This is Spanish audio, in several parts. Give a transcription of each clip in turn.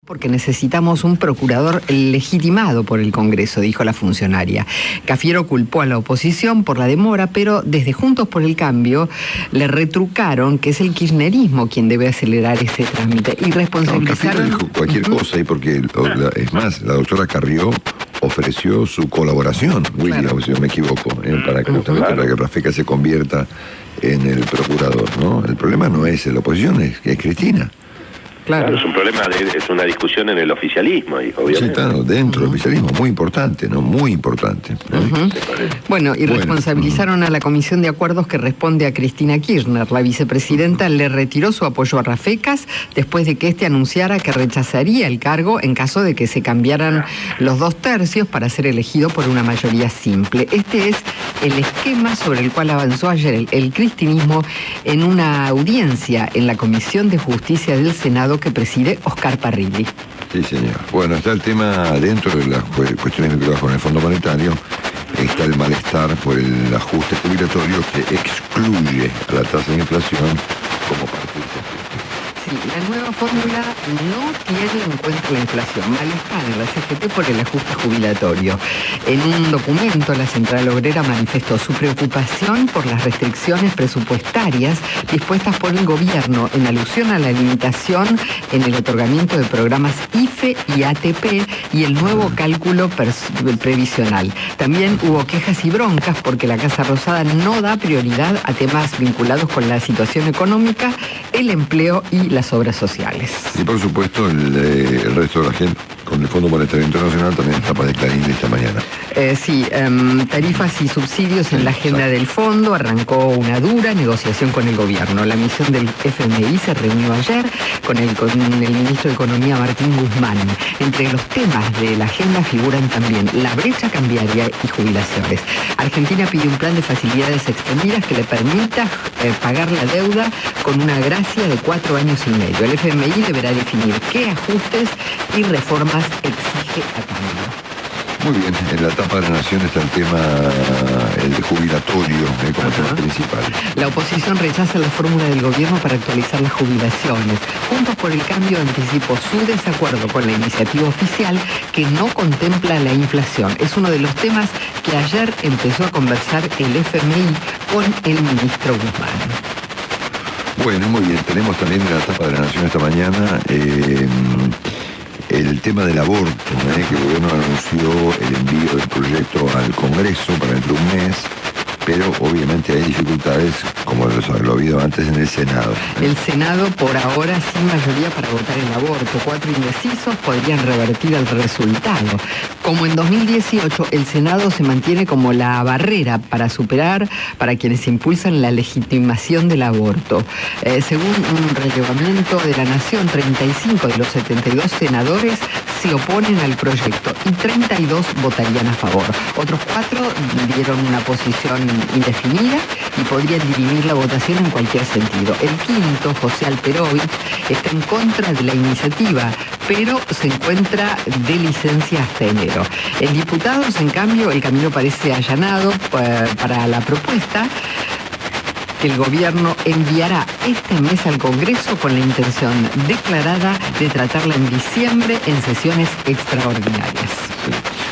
Porque necesitamos un procurador legitimado por el Congreso, dijo la funcionaria. Cafiero culpó a la oposición por la demora, pero desde Juntos por el Cambio le retrucaron que es el kirchnerismo quien debe acelerar ese trámite y responsabilizaron... No, Cafiero dijo cualquier cosa, y porque es más, la doctora Carrió ofreció su colaboración, William, claro, si no me equivoco, para que justamente para que Rafecas se convierta en el procurador, ¿no? El problema no es la oposición, es Cristina. Claro, es un problema, es una discusión en el oficialismo, obviamente. Sí, claro, dentro del oficialismo, muy importante, ¿no? Muy importante. Bueno, y responsabilizaron a la Comisión de Acuerdos que responde a Cristina Kirchner. La vicepresidenta le retiró su apoyo a Rafecas después de que éste anunciara que rechazaría el cargo en caso de que se cambiaran los 2/3 para ser elegido por una mayoría simple. Este es el esquema sobre el cual avanzó ayer el cristinismo en una audiencia en la Comisión de Justicia del Senado que preside Oscar Parrilli. Sí, señor. Bueno, está el tema dentro de las cuestiones vinculadas con el Fondo Monetario, está el malestar por el ajuste jubilatorio que excluye a la tasa de inflación como parte de ese ajuste. Sí, la nueva fórmula no tiene en cuenta la inflación, malestar en la CGT por el ajuste jubilatorio. En un documento, la Central Obrera manifestó su preocupación por las restricciones presupuestarias dispuestas por el gobierno en alusión a la limitación en el otorgamiento de programas IFE y ATP y el nuevo cálculo previsional. También hubo quejas y broncas porque la Casa Rosada no da prioridad a temas vinculados con la situación económica, el empleo y las obras sociales. Y por supuesto el resto de la gente con el Fondo Monetario Internacional también tapa de Clarín de esta mañana. Tarifas y subsidios en la agenda del fondo. Arrancó una dura negociación con el gobierno. La misión del FMI se reunió ayer con el ministro de Economía Martín Guzmán. Entre los temas de la agenda figuran también la brecha cambiaria y jubilaciones. Argentina pide un plan de facilidades extendidas que le permita pagar la deuda con una gracia de 4 años y medio. El FMI deberá definir qué ajustes y reformas exige a cambio. Muy bien, en la etapa de la Nación está el tema el jubilatorio como tema principal. La oposición rechaza la fórmula del gobierno para actualizar las jubilaciones. Juntos por el Cambio anticipó su desacuerdo con la iniciativa oficial que no contempla la inflación. Es uno de los temas que ayer empezó a conversar el FMI con el ministro Guzmán. Bueno, muy bien, tenemos también en la etapa de la Nación esta mañana el tema del aborto, que el gobierno anunció el envío del proyecto al Congreso para dentro de un mes, pero obviamente hay dificultades, como lo ha habido antes en el Senado. El Senado, por ahora, sin mayoría para votar el aborto. 4 indecisos podrían revertir el resultado. Como en 2018, el Senado se mantiene como la barrera para superar para quienes impulsan la legitimación del aborto. Según un relevamiento de la Nación, 35 de los 72 senadores se oponen al proyecto y 32 votarían a favor. Otros 4 dieron una posición indefinida y podrían dirimir la votación en cualquier sentido. El quinto, José Alperovich, está en contra de la iniciativa, pero se encuentra de licencia hasta enero. En diputados, en cambio, el camino parece allanado para la propuesta que el gobierno enviará este mes al Congreso con la intención declarada de tratarla en diciembre en sesiones extraordinarias. Sí.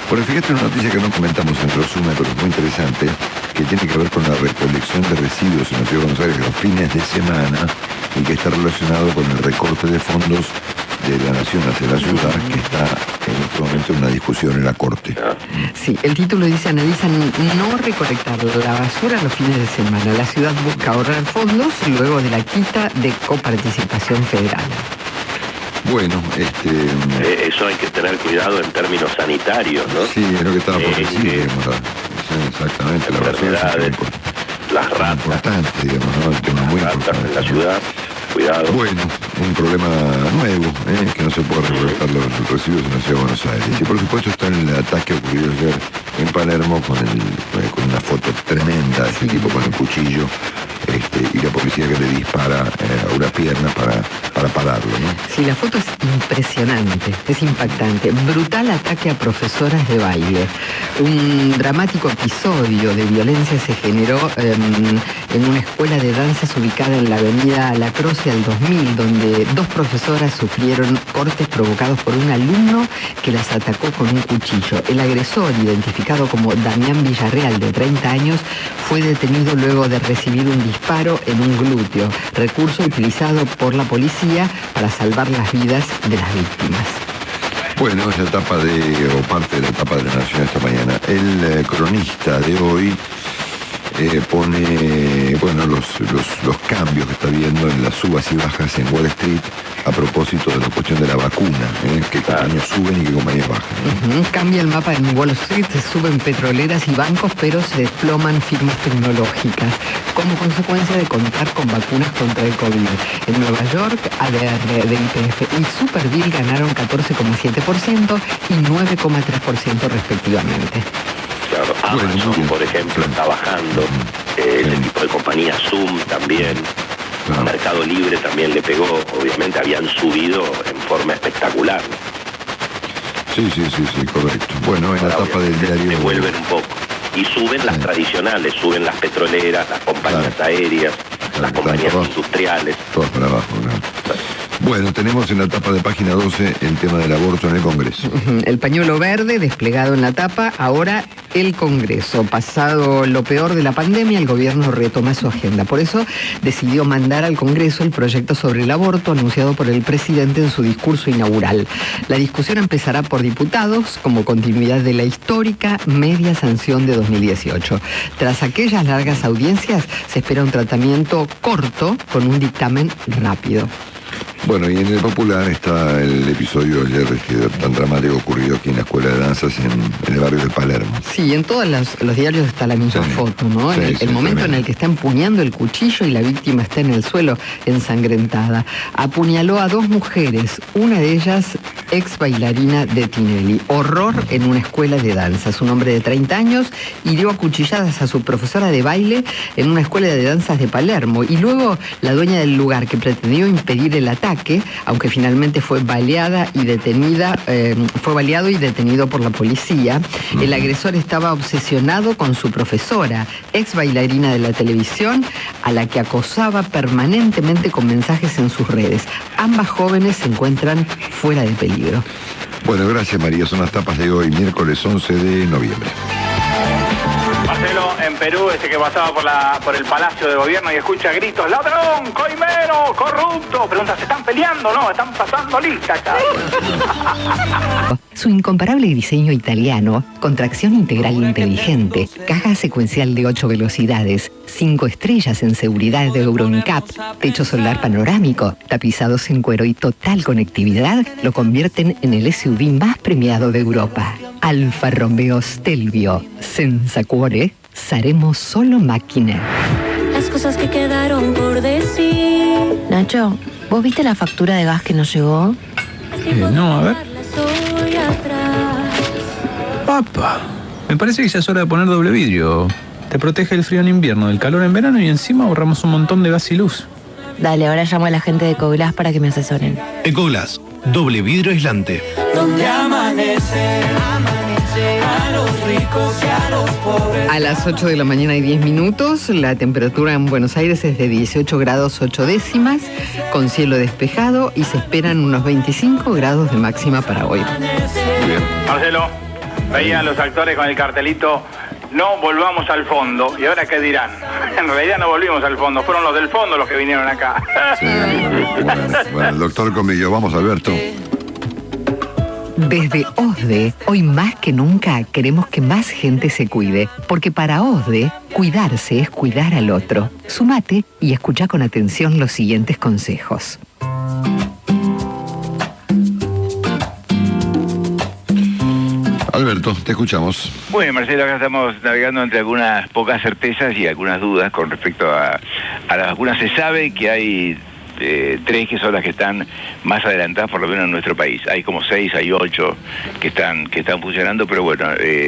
Bueno, fíjate una noticia que no comentamos en resumen, pero es muy interesante, que tiene que ver con la recolección de residuos en la ciudad de Buenos Aires los fines de semana y que está relacionado con el recorte de fondos de la Nación hacia la ciudad, que está en este momento en una discusión en la Corte. Sí, el título dice: analizan no recolectar la basura los fines de semana. La ciudad busca ahorrar fondos luego de la quita de coparticipación federal. Bueno, eso hay que tener cuidado en términos sanitarios, ¿no? Sí, es lo que estaba por decir, digamos, exactamente, la basura es las ratas, importante, digamos, ¿no? El tema muy importante en la ciudad. Cuidado. Bueno, un problema nuevo, que no se puede recolectar los residuos en la ciudad de Buenos Aires. Y por supuesto está el ataque ocurrido ayer en Palermo con una foto tremenda de ese tipo con el cuchillo y la policía que le dispara a una pierna para pararlo, ¿no? Sí, la foto es impresionante, es impactante. Brutal ataque a profesoras de baile. Un dramático episodio de violencia se generó en una escuela de danzas ubicada en la avenida Lacroze al 2000, donde 2 profesoras sufrieron cortes provocados por un alumno que las atacó con un cuchillo. El agresor, identificado como Damián Villarreal, de 30 años, fue detenido luego de recibir un disparo en un glúteo, recurso utilizado por la policía para salvar las vidas de las víctimas. Bueno, es la etapa o parte de la etapa de La Nación esta mañana. El cronista de hoy pone, bueno, los cambios que está viendo en las subas y bajas en Wall Street a propósito de la cuestión de la vacuna, qué compañías suben y qué compañías bajan. Cambia el mapa en Wall Street, se suben petroleras y bancos, pero se desploman firmas tecnológicas, como consecuencia de contar con vacunas contra el COVID. En Nueva York, ADR, YPF y Superbill ganaron 14,7% y 9,3% respectivamente. Claro, Amazon, por ejemplo, está bajando, ese tipo de compañías, Zoom también, Mercado Libre también le pegó, obviamente habían subido en forma espectacular. Sí, correcto. Bueno, en la etapa del diario... Se vuelven un poco, y suben las tradicionales, suben las petroleras, las compañías aéreas, las compañías industriales. Todas para abajo, ¿no? Bueno, tenemos en la tapa de página 12 el tema del aborto en el Congreso. El pañuelo verde desplegado en la tapa, ahora el Congreso. Pasado lo peor de la pandemia, el gobierno retoma su agenda. Por eso decidió mandar al Congreso el proyecto sobre el aborto anunciado por el presidente en su discurso inaugural. La discusión empezará por diputados como continuidad de la histórica media sanción de 2018. Tras aquellas largas audiencias, se espera un tratamiento corto con un dictamen rápido. Bueno, y en el Popular está el episodio de ayer tan dramático ocurrido aquí en la Escuela de Danzas en el barrio de Palermo. Sí, en todos los diarios está la misma foto, ¿no? El momento en el que está empuñando el cuchillo y la víctima está en el suelo ensangrentada. Apuñaló a 2 mujeres, una de ellas ex bailarina de Tinelli. Horror en una escuela de danzas. Un hombre de 30 años hirió a cuchilladas a su profesora de baile en una escuela de danzas de Palermo. Y luego la dueña del lugar, que pretendió impedir el ataque, aunque finalmente fue baleado y detenido por la policía. El agresor estaba obsesionado con su profesora, ex bailarina de la televisión, a la que acosaba permanentemente con mensajes en sus redes. Ambas jóvenes se encuentran fuera de peligro. Bueno, gracias María. Son las tapas de hoy, miércoles 11 de noviembre. Marcelo, en Perú, ese que pasaba por el Palacio de Gobierno y escucha gritos: ladrón, coimero, corrupto. Pregunta: ¿se están peleando? No, están pasando lista acá. Su incomparable diseño italiano, con tracción integral inteligente, caja secuencial de 8 velocidades, 5 estrellas en seguridad de Euro NCAP, techo solar panorámico, tapizados en cuero y total conectividad, lo convierten en el SUV más premiado de Europa. Alfa Romeo Stelvio, senza cuore, saremo solo máquina. Las cosas que quedaron por decir. Nacho, ¿vos viste la factura de gas que nos llegó? No, a ver. Papá, me parece que ya es hora de poner doble vidrio. Te protege el frío en invierno, del calor en verano y encima ahorramos un montón de gas y luz. Dale, ahora llamo a la gente de Ecoglass para que me asesoren. Ecoglass, doble vidrio aislante. Donde amanece, a los ricos y a los pobres. A las 8 de la mañana y 10 minutos, la temperatura en Buenos Aires es de 18 grados 8 décimas, con cielo despejado, y se esperan unos 25 grados de máxima para hoy. Muy bien. Marcelo, veía a los actores con el cartelito: no volvamos al fondo. ¿Y ahora qué dirán? En realidad no volvimos al fondo, fueron los del fondo los que vinieron acá. Sí, bueno, el doctor conmigo. Vamos, Alberto. Desde OSDE, hoy más que nunca queremos que más gente se cuide, porque para OSDE, cuidarse es cuidar al otro. Sumate y escucha con atención los siguientes consejos. Alberto, te escuchamos. Muy bien, Marcelo, acá estamos navegando entre algunas pocas certezas y algunas dudas con respecto a las vacunas. Se sabe que hay 3 que son las que están más adelantadas, por lo menos en nuestro país. Hay como 6, hay 8 que están funcionando, pero bueno,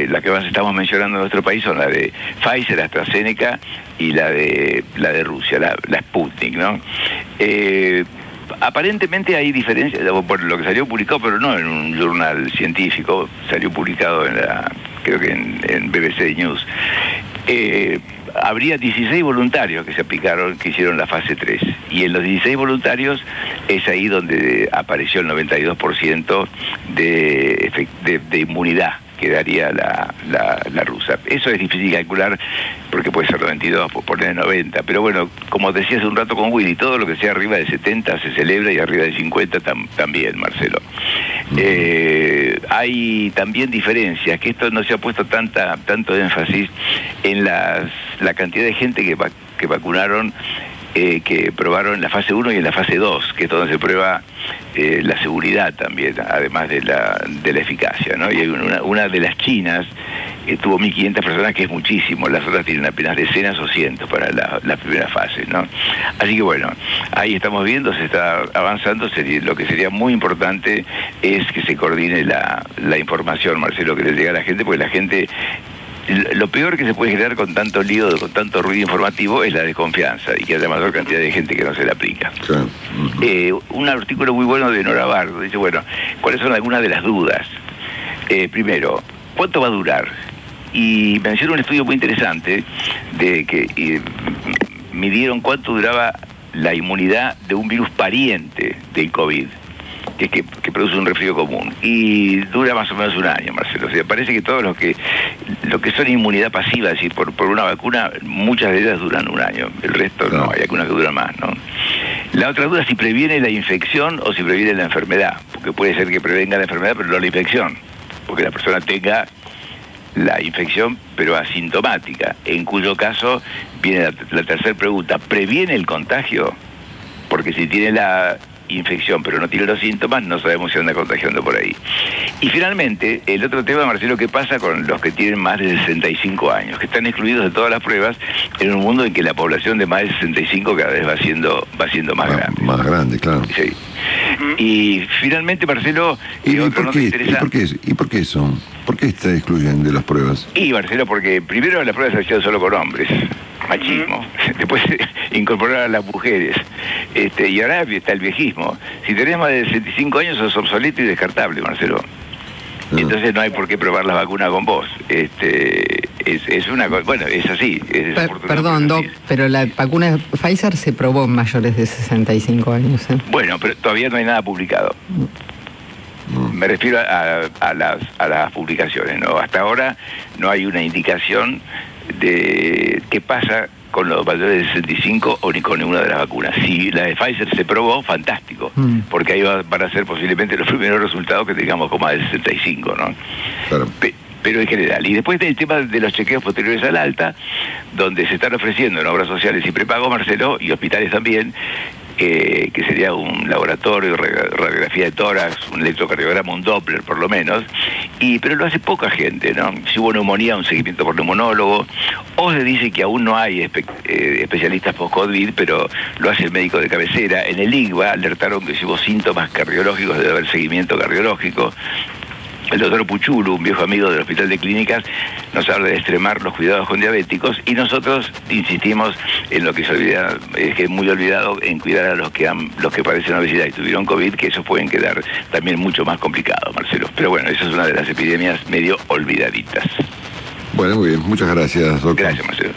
las que más estamos mencionando en nuestro país son la de Pfizer, AstraZeneca y la de Rusia, la Sputnik, ¿no? Aparentemente hay diferencias, por lo que salió publicado, pero no en un journal científico, salió publicado creo que en BBC News. Habría 16 voluntarios que se aplicaron, que hicieron la fase 3. Y en los 16 voluntarios es ahí donde apareció el 92% de inmunidad que daría la rusa. Eso es difícil calcular porque puede ser 92, por poner 90. Pero bueno, como decía hace un rato con Willy, todo lo que sea arriba de 70 se celebra y arriba de 50 también, Marcelo. Hay también diferencias, que esto no se ha puesto tanto énfasis en la cantidad de gente que vacunaron, que probaron en la fase 1 y en la fase 2, que es donde se prueba la seguridad también, además de la eficacia, ¿no? Y hay una de las chinas tuvo 1.500 personas, que es muchísimo. Las otras tienen apenas decenas o cientos para la primera fase, ¿no? Así que bueno, ahí estamos viendo, se está avanzando. Lo que sería muy importante es que se coordine la información, Marcelo, que le llega a la gente, porque la gente... Lo peor que se puede generar con tanto lío, con tanto ruido informativo, es la desconfianza y que haya mayor cantidad de gente que no se le aplica. Sí. Un artículo muy bueno de Nora Bardo dice, bueno, ¿cuáles son algunas de las dudas? Primero, ¿cuánto va a durar? Y menciona un estudio muy interesante de que midieron cuánto duraba la inmunidad de un virus pariente del COVID, que produce un resfrío común, y dura más o menos un año, Marcelo. O sea, parece que todos lo que son inmunidad pasiva, es decir, por una vacuna, muchas de ellas duran un año, el resto no, hay algunas que duran más, ¿no? La otra duda es si previene la infección o si previene la enfermedad, porque puede ser que prevenga la enfermedad pero no la infección, porque la persona tenga la infección pero asintomática, en cuyo caso viene la tercera pregunta: ¿previene el contagio? Porque si tiene la infección pero no tiene los síntomas, no sabemos si anda contagiando por ahí. Y finalmente, el otro tema, Marcelo, ¿qué pasa con los que tienen más de 65 años? Que están excluidos de todas las pruebas en un mundo en que la población de más de 65 cada vez va siendo más grande. Más grande, claro. Sí. Y finalmente, Marcelo, ¿Y por qué eso? ¿Por qué se excluyen de las pruebas? Y, Marcelo, porque primero las pruebas se hacían solo con hombres, machismo. Después incorporar a las mujeres. Y ahora está el viejismo. Si tenés más de 65 años, sos obsoleto y descartable, Marcelo. Entonces no hay por qué probar las vacunas con vos. Es una cosa, bueno, es así. Perdón, Doc, pero la vacuna Pfizer se probó en mayores de 65 años. Bueno, pero todavía no hay nada publicado. Me refiero a las publicaciones, ¿no? Hasta ahora no hay una indicación de qué pasa con los mayores de 65 o ni con ninguna de las vacunas. Si la de Pfizer se probó, fantástico, porque ahí van a ser posiblemente los primeros resultados que tengamos con más de 65, ¿no? Claro. Pero en general. Y después del tema de los chequeos posteriores al alta, donde se están ofreciendo en obras sociales y prepago, Marcelo, y hospitales también, que sería un laboratorio, radiografía de tórax, un electrocardiograma, un Doppler por lo menos, pero lo hace poca gente, ¿no? Si hubo neumonía, un seguimiento por neumonólogo, o se dice que aún no hay especialistas post-COVID, pero lo hace el médico de cabecera. En el IGVA alertaron que si hubo síntomas cardiológicos debe haber seguimiento cardiológico. El doctor Puchulu, un viejo amigo del Hospital de Clínicas, nos habla de extremar los cuidados con diabéticos, y nosotros insistimos en lo que es muy olvidado, en cuidar a los que padecen obesidad y tuvieron COVID, que esos pueden quedar también mucho más complicados, Marcelo. Pero bueno, esa es una de las epidemias medio olvidaditas. Bueno, muy bien, muchas gracias, doctor. Gracias, Marcelo.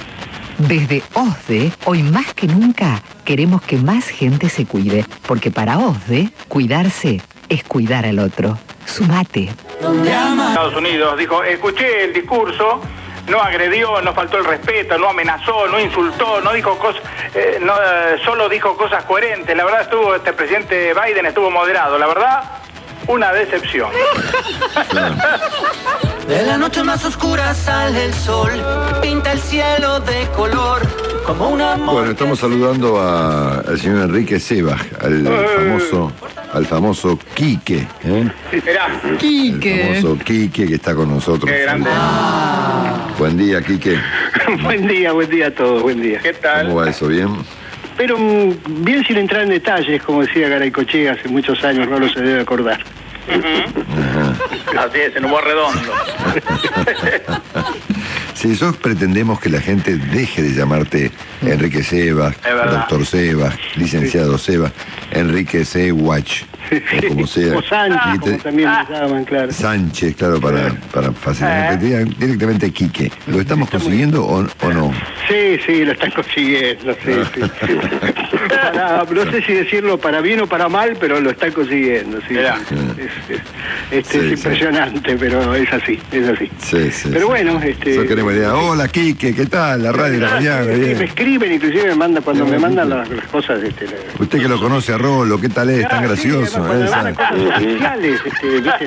Desde OSDE, hoy más que nunca, queremos que más gente se cuide, porque para OSDE, cuidarse es cuidar al otro. Sumate. Estados Unidos dijo, escuché el discurso, no agredió, no faltó el respeto, no amenazó, no insultó, no dijo cosas, solo dijo cosas coherentes. La verdad este presidente Biden estuvo moderado, la verdad, una decepción. De la noche más oscura sale el sol, pinta el cielo de color, como una... Bueno, estamos saludando al señor Enrique Sebag, al famoso Quique, Quique. El famoso Quique que está con nosotros. Qué grande. Buen día, Quique. Buen día a todos, buen día. ¿Qué tal? ¿Cómo va eso? ¿Bien? pero bien sin entrar en detalles, como decía Garaycochea hace muchos años, no lo se debe acordar. Así es, en humor redondo. Si nosotros pretendemos que la gente deje de llamarte Enrique Sebas, doctor Sebas, licenciado Sebas, Enrique Sewach, o como sea. O Sánchez, como también me llaman, claro. Sánchez, claro, para facilitar. Directamente Quique. ¿Lo estamos consiguiendo o no? Sí, lo están consiguiendo, sí. No sé si decirlo para bien o para mal, pero lo están consiguiendo, sí. Es impresionante, pero es así. Sí. Pero bueno, hola Quique, ¿qué tal? La radio de la mañana. Me escriben, inclusive me mandan, cuando me mandan las cosas. Usted que lo conoce a Rolo, ¿qué tal es? Tan gracioso. Cuando me mandan cosas oficiales,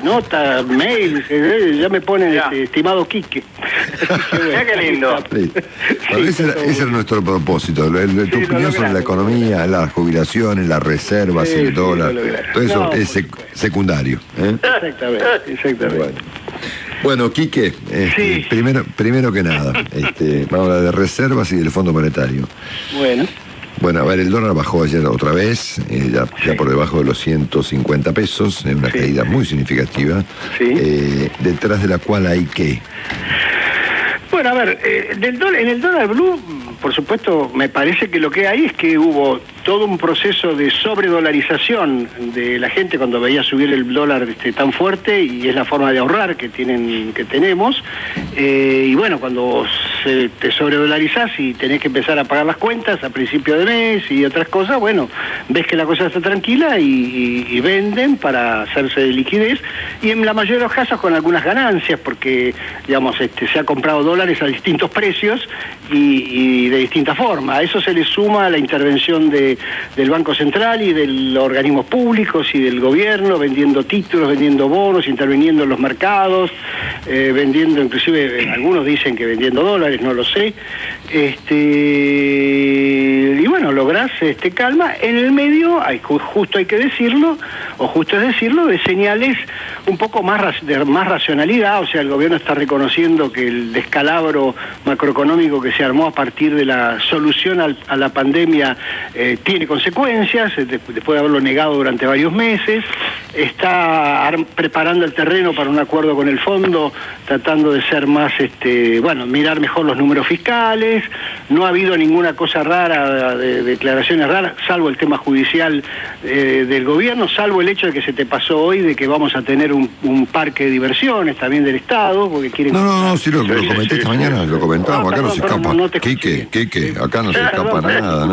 notas, mails, ya me ponen estimado Quique. Mira qué lindo. Ese era nuestro propósito, tu opinión sobre la economía, las jubilaciones, las reservas, el dólar, todo eso es secundario. Exactamente. Bueno, Quique, primero que nada, vamos a hablar de reservas y del Fondo Monetario. Bueno, a ver, el dólar bajó ayer otra vez, ya por debajo de los 150 pesos, en una caída muy significativa, detrás de la cual hay que... Bueno, a ver, en el dólar blue, por supuesto, me parece que lo que hay es que hubo todo un proceso de sobredolarización de la gente cuando veía subir el dólar tan fuerte, y es la forma de ahorrar que tenemos, y bueno, cuando te sobredolarizás y tenés que empezar a pagar las cuentas a principio de mes y otras cosas, bueno, ves que la cosa está tranquila y venden para hacerse de liquidez, y en la mayoría de los casos con algunas ganancias, porque digamos se ha comprado dólares a distintos precios y de distinta forma. A eso se le suma la intervención del Banco Central y de los organismos públicos y del gobierno, vendiendo títulos, vendiendo bonos, interviniendo en los mercados, vendiendo, inclusive algunos dicen que vendiendo dólares, no lo sé. Y bueno, lográs calma. En el medio, justo hay que decirlo, o justo es decirlo, de señales un poco de más racionalidad. O sea, el gobierno está reconociendo que el descalabro macroeconómico que se armó a partir de la solución a la pandemia tiene consecuencias, después de haberlo negado durante varios meses. Está preparando el terreno para un acuerdo con el fondo, tratando de ser más, mirar mejor los números fiscales. No ha habido ninguna cosa rara, de declaraciones raras, salvo el tema judicial del gobierno, salvo el hecho de que se te pasó hoy de que vamos a tener un parque de diversiones también del Estado, porque quieren... No, sí, lo comenté esta mañana, lo comentamos, acá no se escapa. Quique, acá no se escapa nada,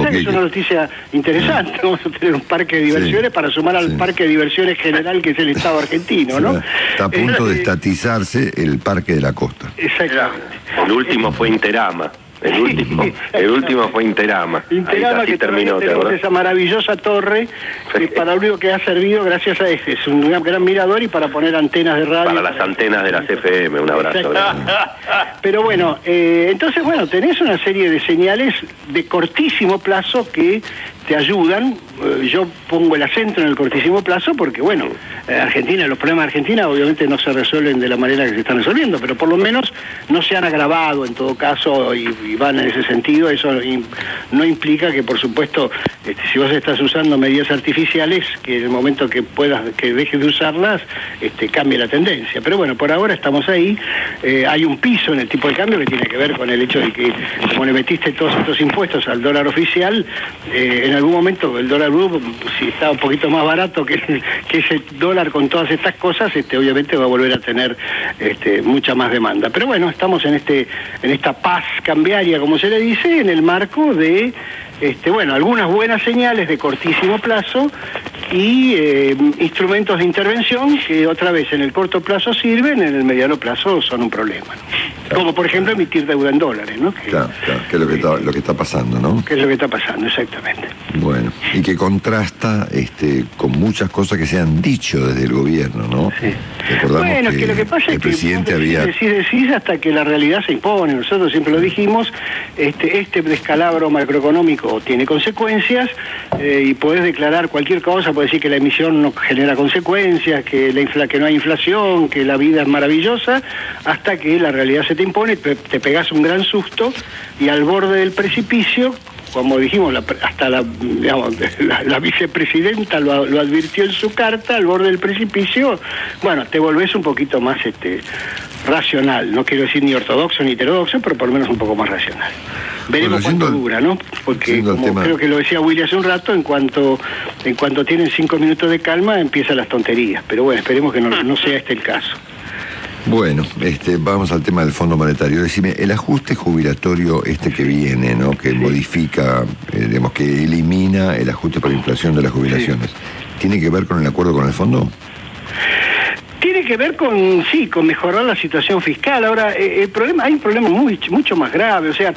es una noticia interesante, vamos a tener un parque de diversiones para sumar al parque de diversiones general que es el Estado argentino, ¿no? Está a punto de estatizarse el Parque de la Costa. Exactamente. El último fue Interama. El último fue Interama. Interama, que terminó, tenemos esa maravillosa torre que para lo único que ha servido, gracias a es un gran mirador y para poner antenas de radio. Para las antenas de las FM, un abrazo. Pero bueno, entonces tenés una serie de señales de cortísimo plazo que te ayudan. Yo pongo el acento en el cortísimo plazo porque, Argentina, los problemas de Argentina obviamente no se resuelven de la manera que se están resolviendo, pero por lo menos no se han agravado en todo caso y van en ese sentido. Eso no implica que, por supuesto, si vos estás usando medidas artificiales, que en el momento que dejes de usarlas, cambie la tendencia. Pero bueno, por ahora estamos ahí. Hay un piso en el tipo de cambio que tiene que ver con el hecho de que, como le metiste todos estos impuestos al dólar oficial, en algún momento el dólar blue, si está un poquito más barato que ese dólar con todas estas cosas, obviamente va a volver a tener mucha más demanda. Pero bueno, estamos en esta paz cambiaria, como se le dice, en el marco de algunas buenas señales de cortísimo plazo y instrumentos de intervención que otra vez en el corto plazo sirven, en el mediano plazo son un problema, ¿no? Claro. Como por ejemplo emitir deuda en dólares, ¿no? Que es lo que está pasando, ¿no? Que es lo que está pasando, exactamente. Bueno, y que contrasta con muchas cosas que se han dicho desde el gobierno, ¿no? Sí. Recordamos que lo que pasa es que decís hasta que la realidad se impone. Nosotros siempre lo dijimos, este descalabro macroeconómico tiene consecuencias y podés declarar cualquier cosa, podés decir que la emisión no genera consecuencias, que no hay inflación, que la vida es maravillosa, hasta que la realidad se te impone, te pegás un gran susto y al borde del precipicio como dijimos, hasta la vicepresidenta lo advirtió en su carta, al borde del precipicio, bueno, te volvés un poquito más racional, no quiero decir ni ortodoxo ni heterodoxo, pero por lo menos un poco más racional. Veremos cuánto dura, ¿no? Porque como creo que lo decía Willy hace un rato, en cuanto tienen 5 minutos de calma, empiezan las tonterías. Pero bueno, esperemos que no sea este el caso. Bueno, vamos al tema del Fondo Monetario. Decime, el ajuste jubilatorio que viene, ¿no? Que modifica, digamos, que elimina el ajuste por inflación de las jubilaciones, ¿tiene que ver con el acuerdo con el fondo? Tiene que ver con mejorar la situación fiscal. Ahora, hay un problema mucho más grave. O sea,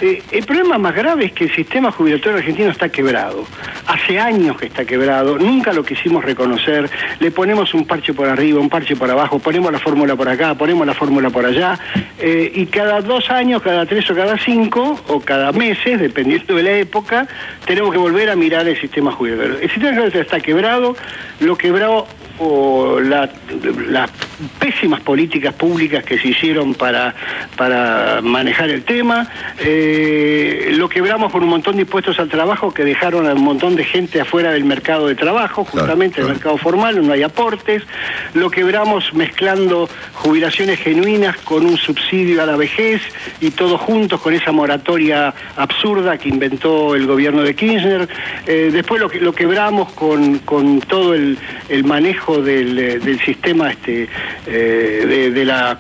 el problema más grave es que el sistema jubilatorio argentino está quebrado. Hace años que está quebrado, nunca lo quisimos reconocer. Le ponemos un parche por arriba, un parche por abajo, ponemos la fórmula por acá, ponemos la fórmula por allá, y cada 2 años, cada 3 o cada 5, o cada meses, dependiendo de la época, tenemos que volver a mirar el sistema jubilatorio. El sistema jubilatorio está quebrado, lo quebró o las pésimas políticas públicas que se hicieron para manejar el tema, lo quebramos con un montón de impuestos al trabajo que dejaron a un montón de gente afuera del mercado de trabajo, justamente el mercado formal, no hay aportes, lo quebramos mezclando jubilaciones genuinas con un subsidio a la vejez y todos juntos con esa moratoria absurda que inventó el gobierno de Kirchner, después lo quebramos con todo el manejo del sistema de la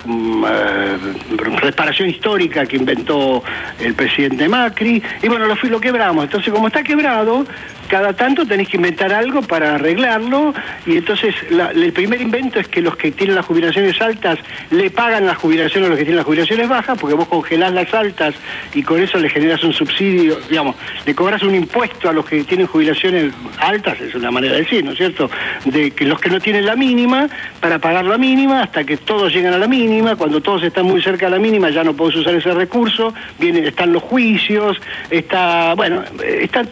reparación histórica que inventó el presidente Macri, y bueno, lo quebramos. Entonces, como está quebrado, cada tanto tenés que inventar algo para arreglarlo, y entonces el primer invento es que los que tienen las jubilaciones altas le pagan las jubilaciones a los que tienen las jubilaciones bajas, porque vos congelás las altas y con eso le generas un subsidio, digamos, le cobras un impuesto a los que tienen jubilaciones altas, es una manera de decir, ¿no es cierto?, de que los que no tienen la mínima, para pagar la mínima, hasta que todos llegan a la mínima, cuando todos están muy cerca de la mínima ya no podés usar ese recurso, están los juicios, está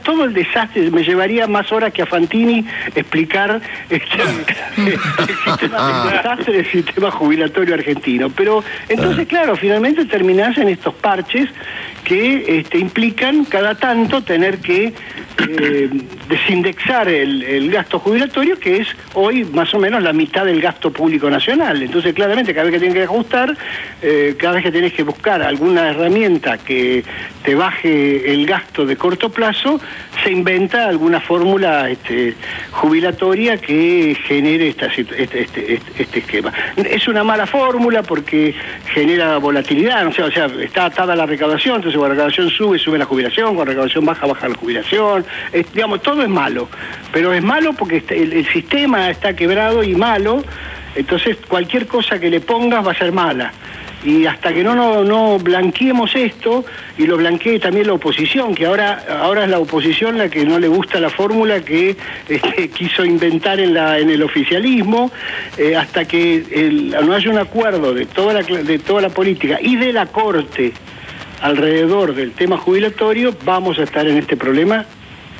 todo el desastre. Me llevaría más horas que a Fantini explicar el desastre del sistema jubilatorio argentino. Pero entonces, claro, finalmente terminás en estos parches que implican cada tanto tener que desindexar el gasto jubilatorio, que es hoy más o menos la mitad del gasto público nacional. Entonces, claramente, cada vez que tienen que ajustar, cada vez que tenés que buscar alguna herramienta que te baje el gasto de corto plazo, se inventa alguna fórmula jubilatoria que genere este esquema. Es una mala fórmula porque genera volatilidad, o sea, está atada a la recaudación, entonces cuando la recaudación sube la jubilación, cuando la recaudación baja la jubilación, digamos, todo es malo, pero es malo porque el sistema está quebrado y malo, entonces cualquier cosa que le pongas va a ser mala. Y hasta que no blanqueemos esto, y lo blanquee también la oposición, que ahora es la oposición la que no le gusta la fórmula que quiso inventar en el oficialismo, hasta que no haya un acuerdo de toda la política y de la Corte alrededor del tema jubilatorio, vamos a estar en este problema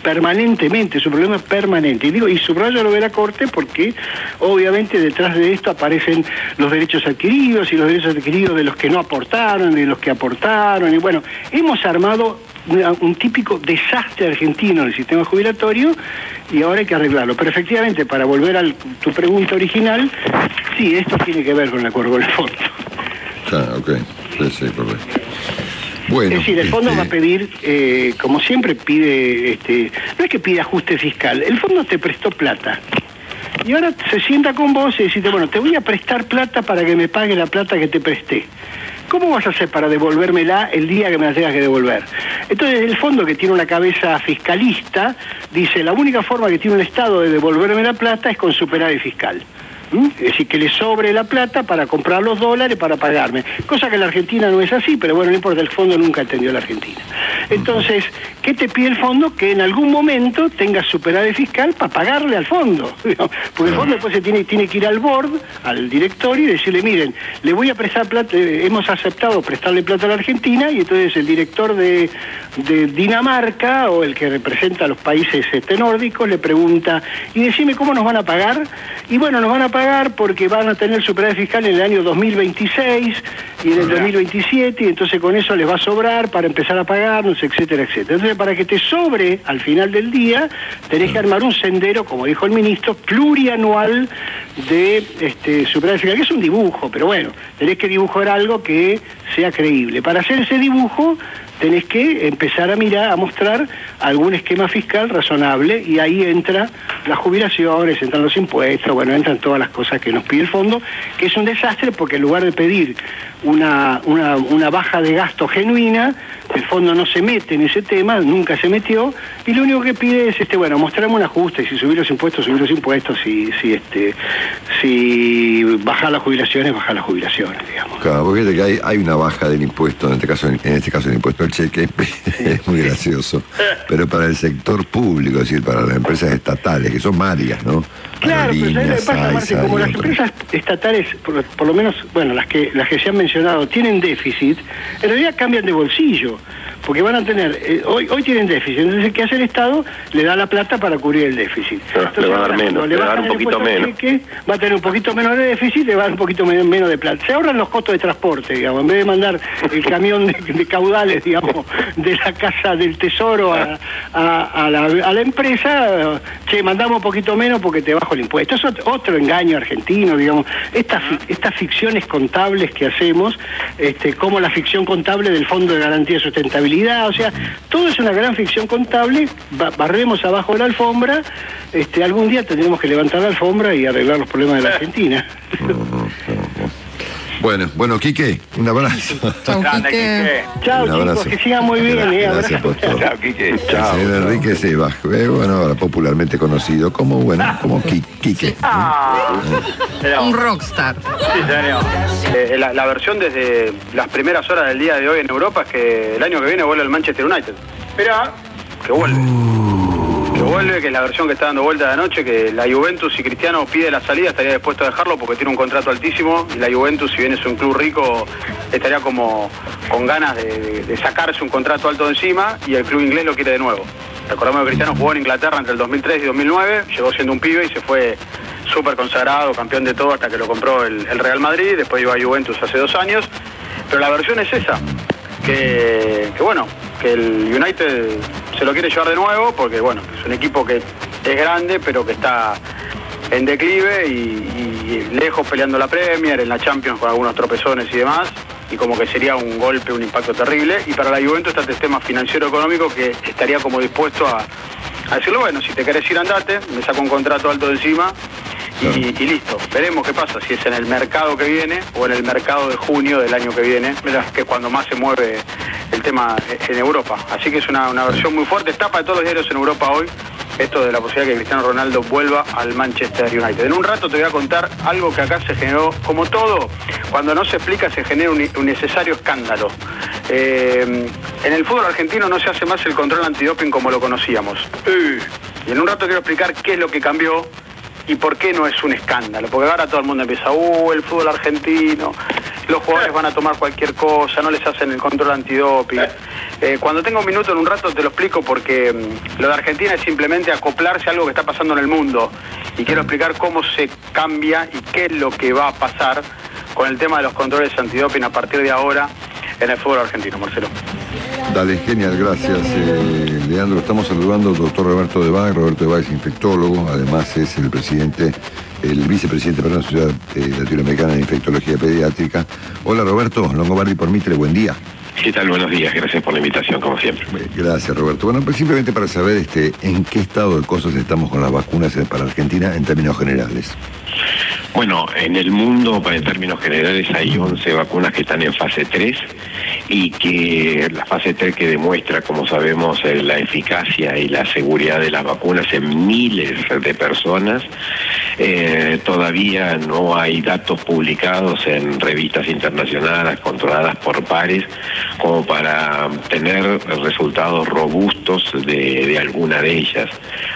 permanentemente, es un problema permanente. Y subrayo lo de la Corte porque obviamente detrás de esto aparecen los derechos adquiridos y los derechos adquiridos de los que no aportaron, de los que aportaron, y bueno, hemos armado un típico desastre argentino en el sistema jubilatorio y ahora hay que arreglarlo. Pero efectivamente, para volver a tu pregunta original, sí, esto tiene que ver con el acuerdo con el fondo. Ok, sí, correcto. Bueno, es decir, el fondo va a pedir, como siempre pide, no es que pide ajuste fiscal, el fondo te prestó plata. Y ahora se sienta con vos y decís, bueno, te voy a prestar plata para que me pague la plata que te presté. ¿Cómo vas a hacer para devolvérmela el día que me la tengas que devolver? Entonces el fondo, que tiene una cabeza fiscalista, dice, la única forma que tiene un Estado de devolverme la plata es con superávit fiscal. Es decir, que le sobre la plata para comprar los dólares para pagarme. Cosa que en la Argentina no es así, pero bueno, no importa, el fondo nunca entendió la Argentina. Entonces, ¿qué te pide el fondo? Que en algún momento tengas superávit fiscal para pagarle al fondo. Porque el fondo después se tiene que ir al board, al directorio, y decirle, miren, le voy a prestar plata, hemos aceptado prestarle plata a la Argentina, y entonces el director de Dinamarca, o el que representa a los países nórdicos, le pregunta, y decime cómo nos van a pagar. Y bueno, nos van a pagar pagar porque van a tener superávit fiscal en el año 2026 y en el 2027, y entonces con eso les va a sobrar para empezar a pagarnos, etcétera, etcétera. Entonces, para que te sobre al final del día, tenés que armar un sendero, como dijo el ministro, plurianual de superávit fiscal, que es un dibujo, pero bueno, tenés que dibujar algo que sea creíble. Para hacer ese dibujo tenés que empezar a mirar, a mostrar algún esquema fiscal razonable, y ahí entra las jubilaciones, entran los impuestos, bueno, entran todas las cosas que nos pide el fondo, que es un desastre porque en lugar de pedir una baja de gasto genuina, el fondo no se mete en ese tema, nunca se metió, y lo único que pide es, bueno, mostrarme un ajuste, y si subir los impuestos, si bajar las jubilaciones, digamos. Claro, porque que hay una baja del impuesto, en este caso el impuesto al cheque, es muy gracioso, pero para el sector público, es decir, para las empresas estatales, que son varias, ¿no? Claro, pero ¿sabes lo que pasa, Marce? Como las empresas estatales, por lo menos, bueno, las que se han mencionado, tienen déficit, en realidad cambian de bolsillo, porque van a tener, hoy tienen déficit, entonces ¿qué hace el Estado? Le da la plata para cubrir el déficit. Entonces, le va a dar menos, le va a dar un poquito menos. Va a tener un poquito menos de déficit, le va a dar un poquito menos de plata. Se ahorran los costos de transporte, digamos, en vez de mandar el camión de caudales, digamos, de la Casa del Tesoro a la empresa, mandamos un poquito menos porque te bajo el impuesto. Es otro engaño argentino, digamos. Estas ficciones contables que hacemos, como la ficción contable del Fondo de Garantía de Sustentabilidad, o sea, todo es una gran ficción contable, barremos abajo de la alfombra, algún día tendremos que levantar la alfombra y arreglar los problemas de la Argentina. Bueno, Quique, un abrazo. Chau, Quique. Chao, chicos, que sigan muy bien. Gracias por todo. Chao, Quique. Chao. El señor Enrique Sebas, bueno, ahora popularmente conocido como Quique. Un rockstar. Sí, señor. La versión desde las primeras horas del día de hoy en Europa es que el año que viene vuelve el Manchester United. Mirá, que vuelve. Que es la versión que está dando vuelta de anoche, que la Juventus, si Cristiano pide la salida, estaría dispuesto a dejarlo porque tiene un contrato altísimo, y la Juventus, si bien es un club rico, estaría como con ganas de sacarse un contrato alto de encima, y el club inglés lo quiere de nuevo. Recordemos que Cristiano jugó en Inglaterra entre el 2003 y 2009, llegó siendo un pibe y se fue súper consagrado, campeón de todo, hasta que lo compró el Real Madrid, después iba a Juventus hace 2 años, pero la versión es esa, que el United se lo quiere llevar de nuevo, porque bueno, es un equipo que es grande, pero que está en declive y lejos peleando la Premier, en la Champions con algunos tropezones y demás, y como que sería un golpe, un impacto terrible. Y para la Juventus está el tema financiero-económico, que estaría como dispuesto a decirlo, bueno, si te querés ir, andate, me saco un contrato alto de encima y listo. Veremos qué pasa, si es en el mercado que viene o en el mercado de junio del año que viene, que es cuando más se mueve el tema en Europa. Así que es una versión muy fuerte, tapa de todos los diarios en Europa hoy, esto de la posibilidad de que Cristiano Ronaldo vuelva al Manchester United. En un rato te voy a contar algo que acá se generó, como todo, cuando no se explica se genera un necesario escándalo. En el fútbol argentino no se hace más el control antidoping como lo conocíamos. Y en un rato quiero explicar qué es lo que cambió y por qué no es un escándalo. Porque ahora todo el mundo empieza, el fútbol argentino, los jugadores van a tomar cualquier cosa, no les hacen el control antidoping. Cuando tenga un minuto, en un rato te lo explico, porque lo de Argentina es simplemente acoplarse a algo que está pasando en el mundo. Y quiero explicar cómo se cambia y qué es lo que va a pasar con el tema de los controles antidoping a partir de ahora en el fútbol argentino, Marcelo. Dale, genial, gracias, Leandro. Estamos saludando al doctor Roberto de Bag. Roberto de Bag es infectólogo, además es el vicepresidente de la Sociedad Latinoamericana de Infectología Pediátrica. Hola, Roberto, Longobardi por Mitre, buen día. ¿Qué tal? Buenos días, gracias por la invitación, como siempre. Gracias, Roberto. Bueno, pues simplemente para saber en qué estado de cosas estamos con las vacunas para Argentina en términos generales. Bueno, en el mundo, en términos generales, hay 11 vacunas que están en fase 3 y que la fase 3 que demuestra, como sabemos, la eficacia y la seguridad de las vacunas en miles de personas. Todavía no hay datos publicados en revistas internacionales controladas por pares como para tener resultados robustos de alguna de ellas.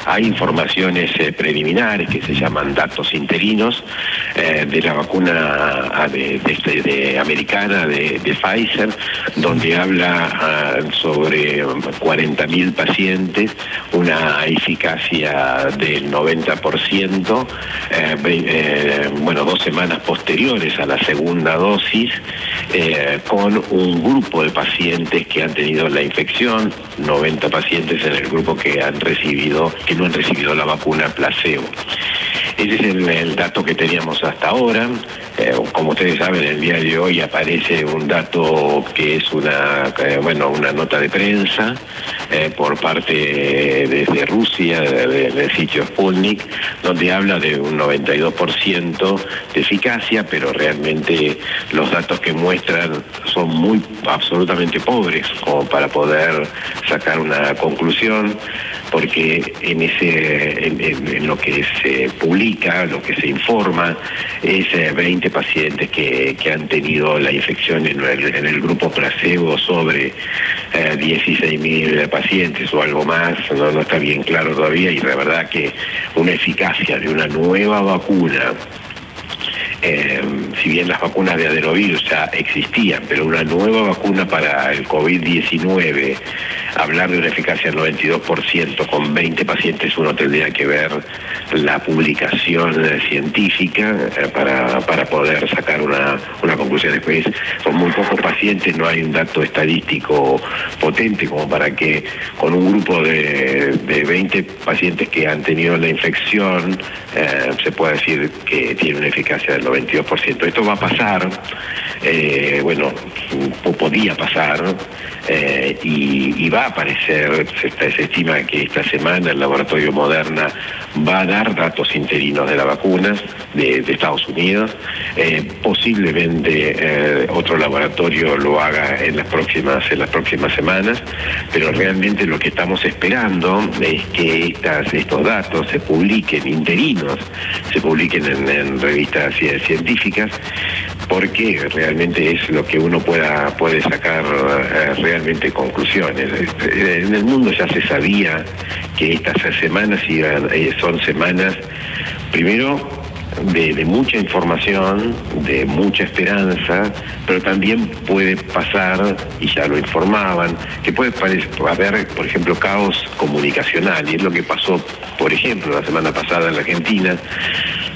Hay informaciones preliminares que se llaman datos interinos de la vacuna de americana de Pfizer, donde habla sobre 40.000 pacientes, una eficacia del 90%, 2 semanas posteriores a la segunda dosis, con un grupo de pacientes que han tenido la infección, 90 pacientes en el grupo que no han recibido la vacuna placebo. Ese es el dato que teníamos hasta ahora. Como ustedes saben, el día de hoy aparece un dato que es una nota de prensa por parte desde Rusia, del sitio Sputnik, donde habla de un 92% de eficacia, pero realmente los datos que muestran son absolutamente pobres como para poder sacar una conclusión, porque en lo que se publica, lo que se informa, es 20 pacientes que han tenido la infección en el grupo placebo sobre 16.000 pacientes o algo más, no está bien claro todavía, y la verdad que una eficacia de una nueva vacuna, si bien las vacunas de adenovirus ya existían, pero una nueva vacuna para el COVID-19, hablar de una eficacia del 92% con 20 pacientes, uno tendría que ver la publicación científica para poder sacar una conclusión. Después son muy pocos pacientes, no hay un dato estadístico potente como para que con un grupo de 20 pacientes que han tenido la infección se pueda decir que tiene una eficacia del 92%. Esto va a pasar, podía pasar, y va a aparecer, se estima que esta semana el laboratorio Moderna va a dar datos interinos de las vacunas de Estados Unidos, posiblemente otro laboratorio lo haga en las próximas semanas, pero realmente lo que estamos esperando es que estos datos se publiquen interinos, se publiquen en revistas científicas, porque realmente es lo que uno puede sacar realmente conclusiones. En el mundo ya se sabía que estas semanas son semanas, primero, de mucha información, de mucha esperanza, pero también puede pasar, y ya lo informaban, que puede haber, por ejemplo, caos comunicacional, y es lo que pasó, por ejemplo, la semana pasada en la Argentina,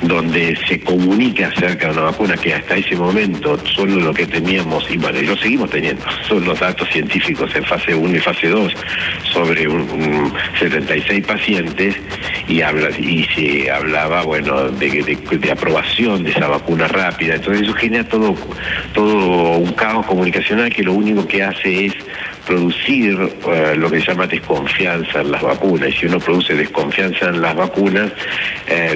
donde se comunica acerca de una vacuna que hasta ese momento solo lo que teníamos, y lo seguimos teniendo, son los datos científicos en fase 1 y fase 2 sobre 76 pacientes, y se hablaba, de aprobación de esa vacuna rápida. Entonces eso genera todo un caos comunicacional que lo único que hace es producir lo que se llama desconfianza en las vacunas. Y si uno produce desconfianza en las vacunas,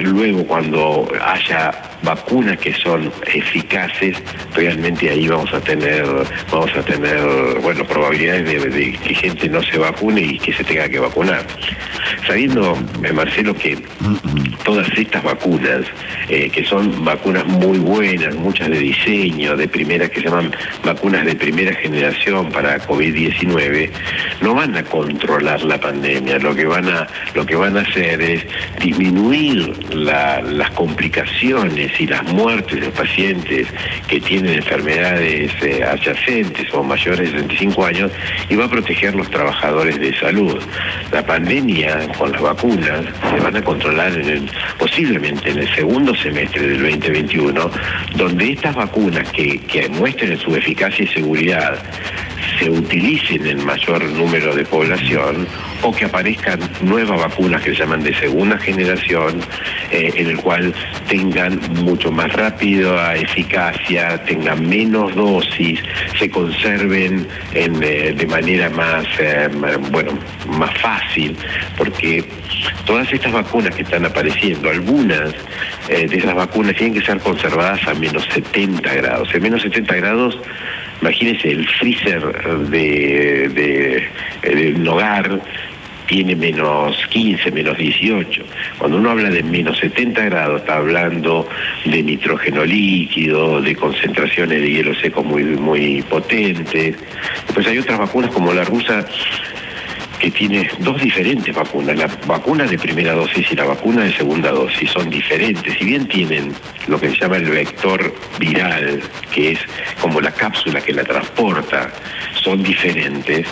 luego cuando haya vacunas que son eficaces, realmente ahí vamos a tener probabilidades de que gente no se vacune y que se tenga que vacunar. Sabiendo, Marcelo, que todas estas vacunas, que son vacunas muy buenas, muchas de diseño, de primera, que se llaman vacunas de primera generación para COVID-19, no van a controlar la pandemia. Lo que van a hacer es disminuir las complicaciones y las muertes de pacientes que tienen enfermedades adyacentes o mayores de 65 años, y va a proteger los trabajadores de salud. La pandemia con las vacunas se van a controlar posiblemente en el segundo semestre del 2021, donde estas vacunas que muestren su eficacia y seguridad se utilicen en mayor número de población, o que aparezcan nuevas vacunas que se llaman de segunda generación, en el cual tengan mucho más rápida eficacia, tengan menos dosis, se conserven de manera más fácil, porque todas estas vacunas que están apareciendo, algunas de esas vacunas tienen que ser conservadas a menos 70 grados. En menos 70 grados, imagínense, el freezer de un hogar tiene menos 15, menos 18. Cuando uno habla de menos 70 grados, está hablando de nitrógeno líquido, de concentraciones de hielo seco muy, muy potentes. Después hay otras vacunas como la rusa, que tiene dos diferentes vacunas, la vacuna de primera dosis y la vacuna de segunda dosis, son diferentes. Si bien tienen lo que se llama el vector viral, que es como la cápsula que la transporta, son diferentes,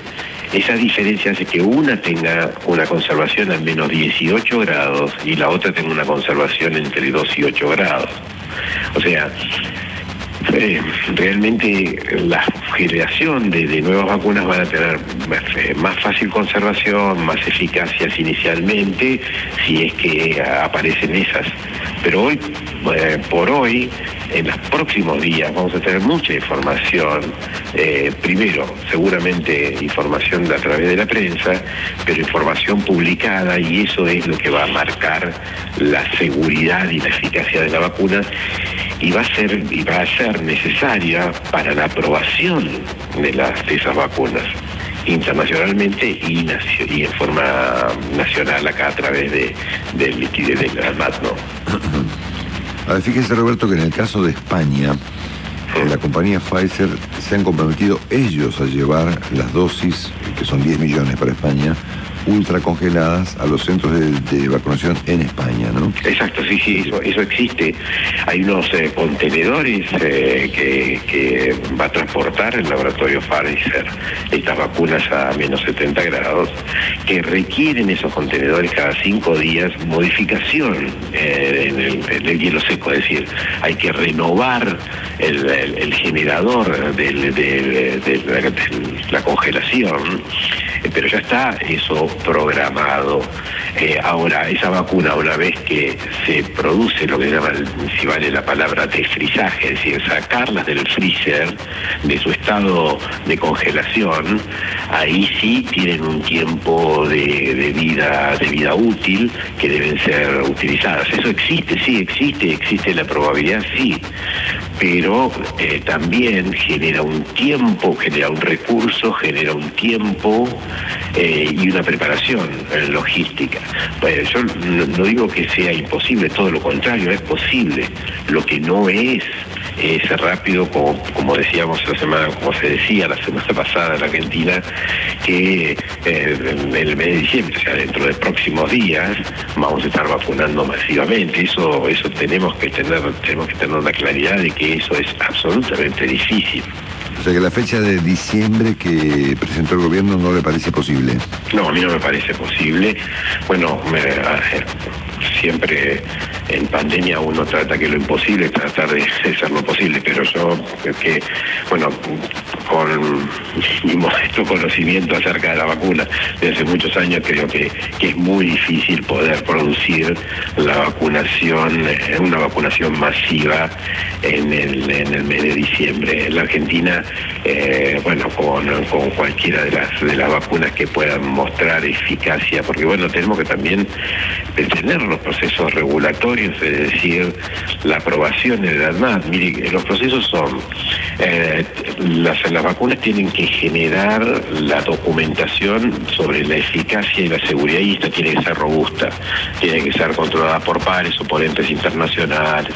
Esa diferencia hace que una tenga una conservación al menos 18 grados y la otra tenga una conservación entre 2 y 8 grados. O sea, realmente la generación de nuevas vacunas van a tener más fácil conservación, más eficacias inicialmente, si es que aparecen esas. Pero hoy, por hoy, en los próximos días vamos a tener mucha información. Primero, seguramente información a través de la prensa, pero información publicada, y eso es lo que va a marcar la seguridad y la eficacia de la vacuna, y va a ser necesaria para la aprobación de esas vacunas internacionalmente y en forma nacional acá a través del ANMAT, ¿no? A ver, fíjese, Roberto, que en el caso de España, la compañía Pfizer se han comprometido ellos a llevar las dosis, que son 10 millones para España, ultracongeladas a los centros de vacunación en España, ¿no? Exacto, sí, eso existe. Hay unos contenedores que va a transportar el laboratorio Pfizer estas vacunas a menos 70 grados, que requieren esos contenedores cada 5 días modificación en el hielo seco, es decir, hay que renovar el generador de la congelación, pero ya está eso programado. Ahora, esa vacuna, una vez que se produce lo que se llama, si vale la palabra, desfrizaje, es decir, sacarlas del freezer, de su estado de congelación, ahí sí tienen un tiempo de vida útil que deben ser utilizadas. Eso existe, sí, existe la probabilidad, sí, pero también genera un tiempo, genera un recurso, genera un tiempo y una preparación logística. Pues yo no digo que sea imposible, todo lo contrario, es posible. Lo que no es rápido, como decíamos como se decía la semana pasada en la Argentina, que en el mes de diciembre, o sea, dentro de próximos días, vamos a estar vacunando masivamente. Eso tenemos que tener la claridad de que eso es absolutamente difícil. O sea que la fecha de diciembre que presentó el gobierno no le parece posible. No, a mí no me parece posible. Bueno, siempre en pandemia uno trata que lo imposible es tratar de hacer lo posible, pero yo creo que, bueno, con mi modesto conocimiento acerca de la vacuna desde hace muchos años, creo que es muy difícil poder producir la vacunación, una vacunación masiva en el mes de diciembre. En la Argentina, bueno, con cualquiera de las vacunas que puedan mostrar eficacia, porque bueno, tenemos que también tener los procesos regulatorios, es decir, la aprobación en el ANMAT. Mire, los procesos son, las vacunas tienen que generar la documentación sobre la eficacia y la seguridad, y esta tiene que ser robusta, tiene que ser controlada por pares o por entes internacionales.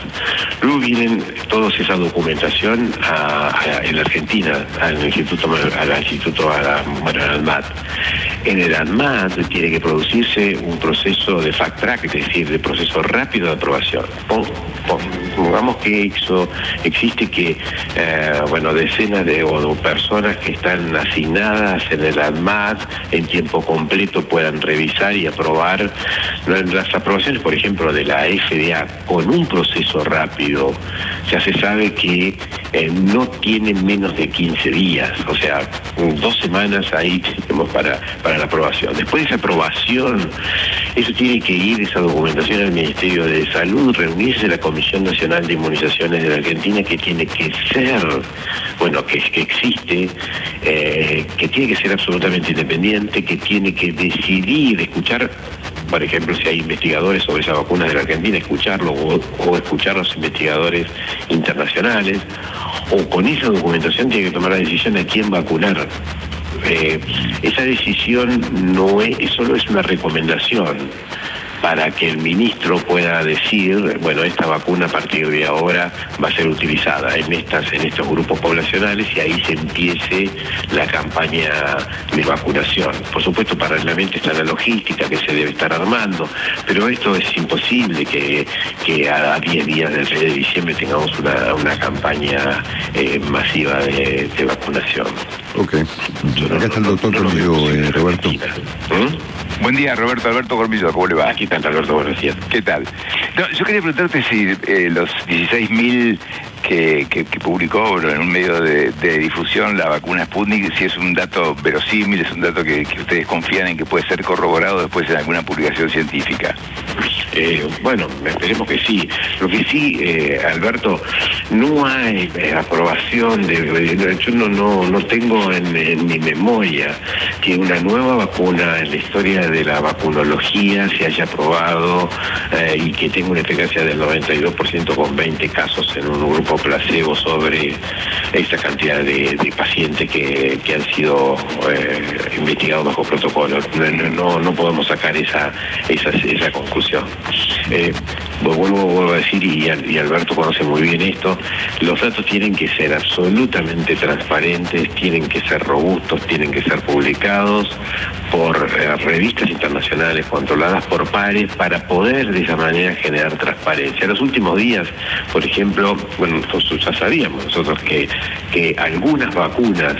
Luego vienen toda esa documentación en la Argentina, al ANMAT. En el ANMAT tiene que producirse un proceso de fast track, es decir, de proceso rápido de aprobación. Pongamos que existe que, decenas de personas que están asignadas en el ANMAT en tiempo completo puedan revisar y aprobar las aprobaciones, por ejemplo, de la FDA con un proceso rápido. Ya se sabe que no tienen menos de 15 días, o sea, 2 semanas ahí tenemos para la aprobación. Después de esa aprobación, eso tiene que ir, esa documentación, al Ministerio de Salud, reunirse la Comisión Nacional de Inmunizaciones de la Argentina, que tiene que ser, que existe, que tiene que ser absolutamente independiente, que tiene que decidir, escuchar, por ejemplo, si hay investigadores sobre esas vacunas de la Argentina, escucharlo o escuchar a los investigadores internacionales, o con esa documentación tiene que tomar la decisión de quién vacunar. Esa decisión no es, solo es una recomendación. para que el ministro pueda decir, bueno, esta vacuna a partir de ahora va a ser utilizada en estos grupos poblacionales y ahí se empiece la campaña de vacunación. Por supuesto, paralelamente está la logística que se debe estar armando, pero esto es imposible que a 10 días del 6 de diciembre tengamos una campaña masiva de vacunación. Ok. Acá está el doctor Cormillo, Roberto. Buen día, Roberto. Alberto Cormillo, ¿cómo le va? Aquí está Alberto, buenos días. ¿Qué tal? No, yo quería preguntarte si los 16.000 que publicó en un medio de difusión la vacuna Sputnik, si es un dato verosímil, es un dato que ustedes confían en que puede ser corroborado después en alguna publicación científica. Bueno, esperemos que sí. Lo que sí, Alberto, no hay aprobación yo no tengo en mi memoria que una nueva vacuna en la historia de la vacunología se haya aprobado y que tenga una eficacia del 92% con 20 casos en un grupo placebo sobre esta cantidad de pacientes que han sido investigados bajo protocolo. No podemos sacar esa conclusión. Vuelvo a decir, y Alberto conoce muy bien esto, los datos tienen que ser absolutamente transparentes, tienen que ser robustos, tienen que ser publicados por revistas internacionales controladas por pares para poder de esa manera generar transparencia. En los últimos días, por ejemplo, bueno, nosotros ya sabíamos que algunas vacunas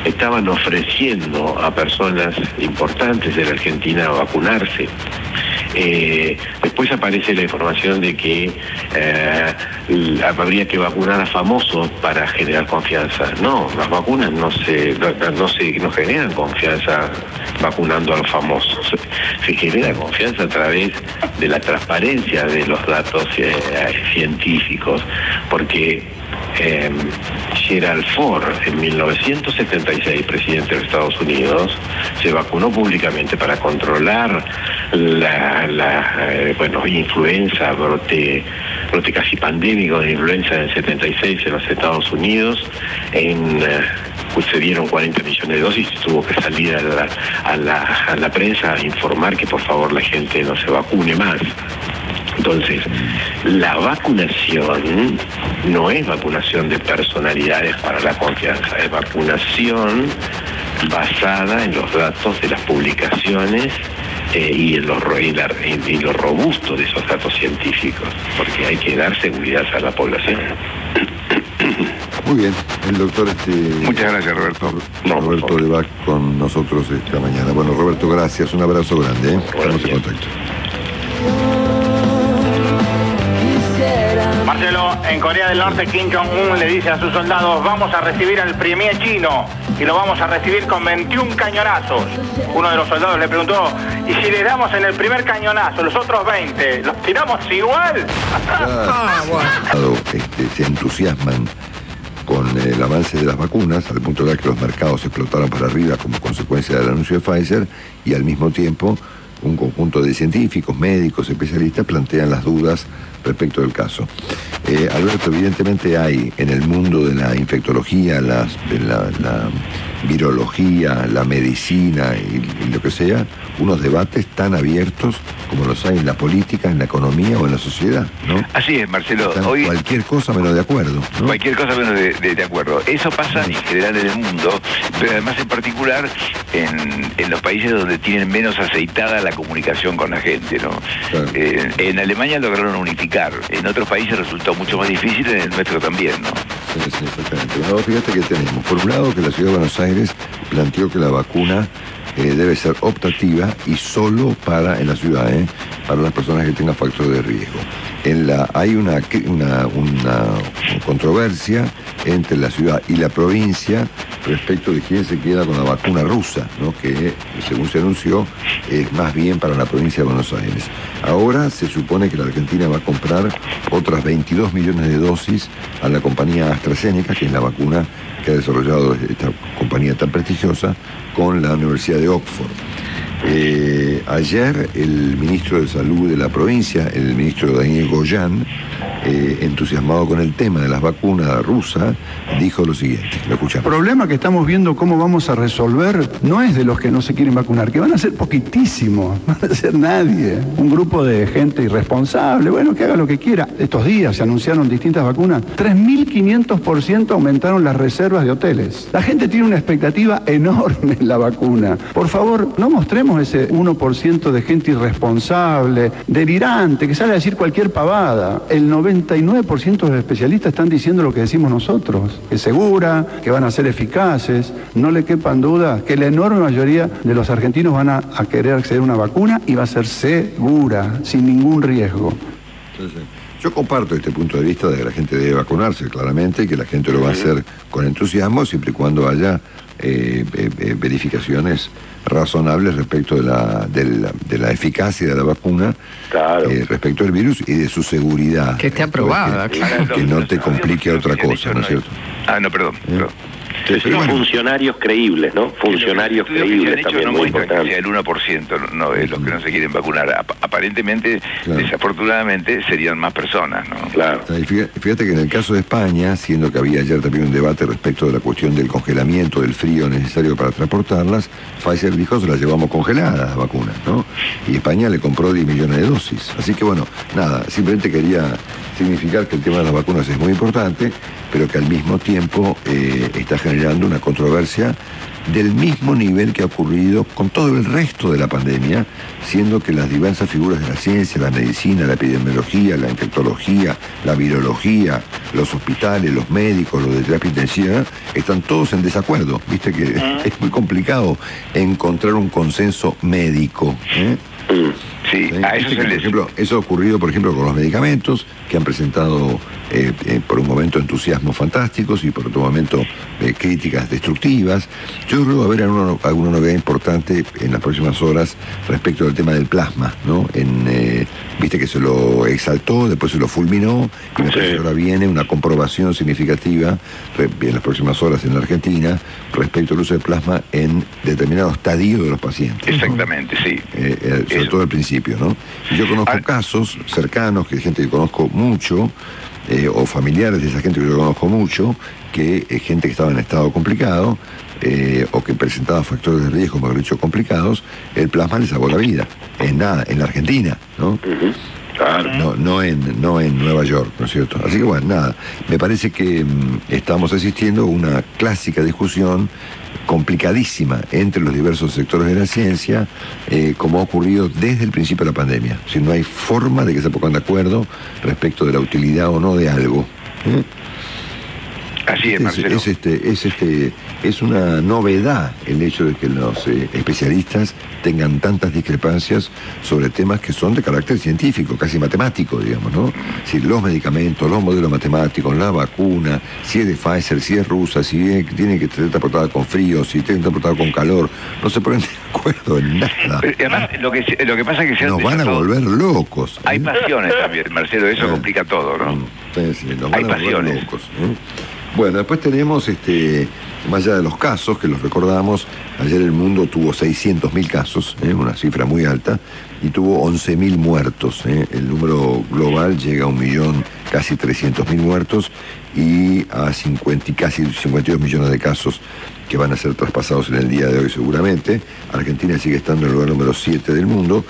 estaban ofreciendo a personas importantes de la Argentina a vacunarse. Después aparece la información de que habría que vacunar a famosos para generar confianza. No, las vacunas no generan confianza vacunando a los famosos. Se genera confianza a través de la transparencia de los datos científicos, porque Gerald Ford, en 1976, presidente de Estados Unidos, se vacunó públicamente para controlar la influenza, brote casi pandémico de influenza en el 76 en los Estados Unidos. Se dieron 40 millones de dosis y tuvo que salir a la prensa a informar que por favor la gente no se vacune más. Entonces, la vacunación no es vacunación de personalidades para la confianza, es vacunación basada en los datos de las publicaciones y en lo robusto de esos datos científicos, porque hay que dar seguridad a la población. Muy bien, el doctor muchas gracias, Roberto. Roberto Debac con nosotros esta mañana. Bueno, Roberto, gracias, un abrazo grande, estamos en contacto. Marcelo, en Corea del Norte, Kim Jong-un le dice a sus soldados: vamos a recibir al premier chino y lo vamos a recibir con 21 cañonazos. Uno de los soldados le preguntó: ¿y si le damos en el primer cañonazo los otros 20, los tiramos igual? Se entusiasman con el avance de las vacunas, al punto de que los mercados explotaron para arriba como consecuencia del anuncio de Pfizer, y al mismo tiempo un conjunto de científicos, médicos, especialistas plantean las dudas respecto del caso. Alberto, evidentemente hay en el mundo de la infectología, la virología, la medicina y lo que sea, unos debates tan abiertos como los hay en la política, en la economía o en la sociedad, ¿no? Así es, Marcelo. Hoy cualquier cosa menos de acuerdo, ¿no? Cualquier cosa menos de acuerdo. Eso pasa en general en el mundo, pero además en particular en los países donde tienen menos aceitada la comunicación con la gente, ¿no? Claro. En Alemania lograron unificar, en otros países resultó mucho más difícil, en el nuestro también, ¿no? Sí, exactamente. Bueno, fíjate que tenemos, por un lado, que la Ciudad de Buenos Aires planteó que la vacuna debe ser optativa y solo en la ciudad, para las personas que tengan factor de riesgo. Hay una controversia entre la ciudad y la provincia respecto de quién se queda con la vacuna rusa, ¿no? Que, según se anunció, es más bien para la provincia de Buenos Aires. Ahora se supone que la Argentina va a comprar otras 22 millones de dosis a la compañía AstraZeneca, que es la vacuna que ha desarrollado esta compañía tan prestigiosa, con la Universidad de Oxford. Ayer el ministro de Salud de la provincia, el ministro Daniel Goyan, entusiasmado con el tema de las vacunas rusa, dijo lo siguiente, lo escuchamos. El problema que estamos viendo cómo vamos a resolver no es de los que no se quieren vacunar, que van a ser poquitísimos, van a ser nadie, un grupo de gente irresponsable, bueno, que haga lo que quiera. Estos días se anunciaron distintas vacunas, 3.500% aumentaron las reservas de hoteles. La gente tiene una expectativa enorme en la vacuna. Por favor, no mostremos ese 1% de gente irresponsable, delirante, que sale a decir cualquier pavada. El 99% de los especialistas están diciendo lo que decimos nosotros, que es segura, que van a ser eficaces. No le quepan dudas que la enorme mayoría de los argentinos van a querer acceder a una vacuna y va a ser segura, sin ningún riesgo. Entonces, yo comparto este punto de vista de que la gente debe vacunarse, claramente, y que la gente lo va a hacer con entusiasmo, siempre y cuando haya verificaciones razonables respecto de la eficacia de la vacuna, respecto del virus y de su seguridad. Que esté aprobada, claro. Que no te complique otra cosa, ¿no es cierto? Perdón. Pero funcionarios creíbles, ¿no? Funcionarios creíbles también, no muy muestran importante. que el 1% no es los que no se quieren vacunar. Aparentemente, desafortunadamente, serían más personas, ¿no? Claro. Fíjate que en el caso de España, siendo que había ayer también un debate respecto de la cuestión del congelamiento del frío necesario para transportarlas, Pfizer dijo, se las llevamos congeladas las vacunas, ¿no? Y España le compró 10 millones de dosis. Así que bueno, nada, simplemente quería significar que el tema de las vacunas es muy importante, pero que al mismo tiempo está generando una controversia del mismo nivel que ha ocurrido con todo el resto de la pandemia, siendo que las diversas figuras de la ciencia, la medicina, la epidemiología, la infectología, la virología, los hospitales, los médicos, los de terapia intensiva, están todos en desacuerdo. Viste que es muy complicado encontrar un consenso médico. Sí, a eso por ejemplo, eso ha ocurrido, por ejemplo, con los medicamentos, que han presentado por un momento entusiasmos fantásticos y por otro momento críticas destructivas. Yo creo que va a haber alguna novedad importante en las próximas horas respecto del tema del plasma, ¿no? Viste que se lo exaltó, después se lo fulminó, y me parece que ahora viene una comprobación significativa en las próximas horas en la Argentina respecto al uso de plasma en determinados estadios de los pacientes, ¿no? Exactamente, sí. Sobre todo al principio, ¿no? Y yo conozco casos cercanos, que gente que conozco mucho, o familiares de esa gente que yo conozco mucho, que gente que estaba en estado complicado, o que presentaba factores de riesgo, mejor dicho, complicados, el plasma les salvó la vida. En la Argentina, ¿no? Claro. No en Nueva York, ¿no es cierto? Así que bueno, nada, me parece que estamos asistiendo a una clásica discusión complicadísima entre los diversos sectores de la ciencia, como ha ocurrido desde el principio de la pandemia. Si no hay forma de que se pongan de acuerdo respecto de la utilidad o no de algo. Así es, Marcelo. Es una novedad el hecho de que los especialistas tengan tantas discrepancias sobre temas que son de carácter científico, casi matemático, digamos, ¿no? Si los medicamentos, los modelos matemáticos, la vacuna, si es de Pfizer, si es rusa, si tiene que ser transportada con frío, si tiene que ser transportada con calor, no se ponen de acuerdo en nada. Además, lo que pasa es que nos van a volver locos. Hay pasiones también, Marcelo, eso complica todo, ¿no? Nos van a volver locos. Bueno, después tenemos, más allá de los casos, que los recordamos, ayer el mundo tuvo 600.000 casos, una cifra muy alta, y tuvo 11.000 muertos. El número global llega a 1.000.000, casi 300.000 muertos, y a casi 52 millones de casos que van a ser traspasados en el día de hoy seguramente. Argentina sigue estando en el lugar número 7 del mundo.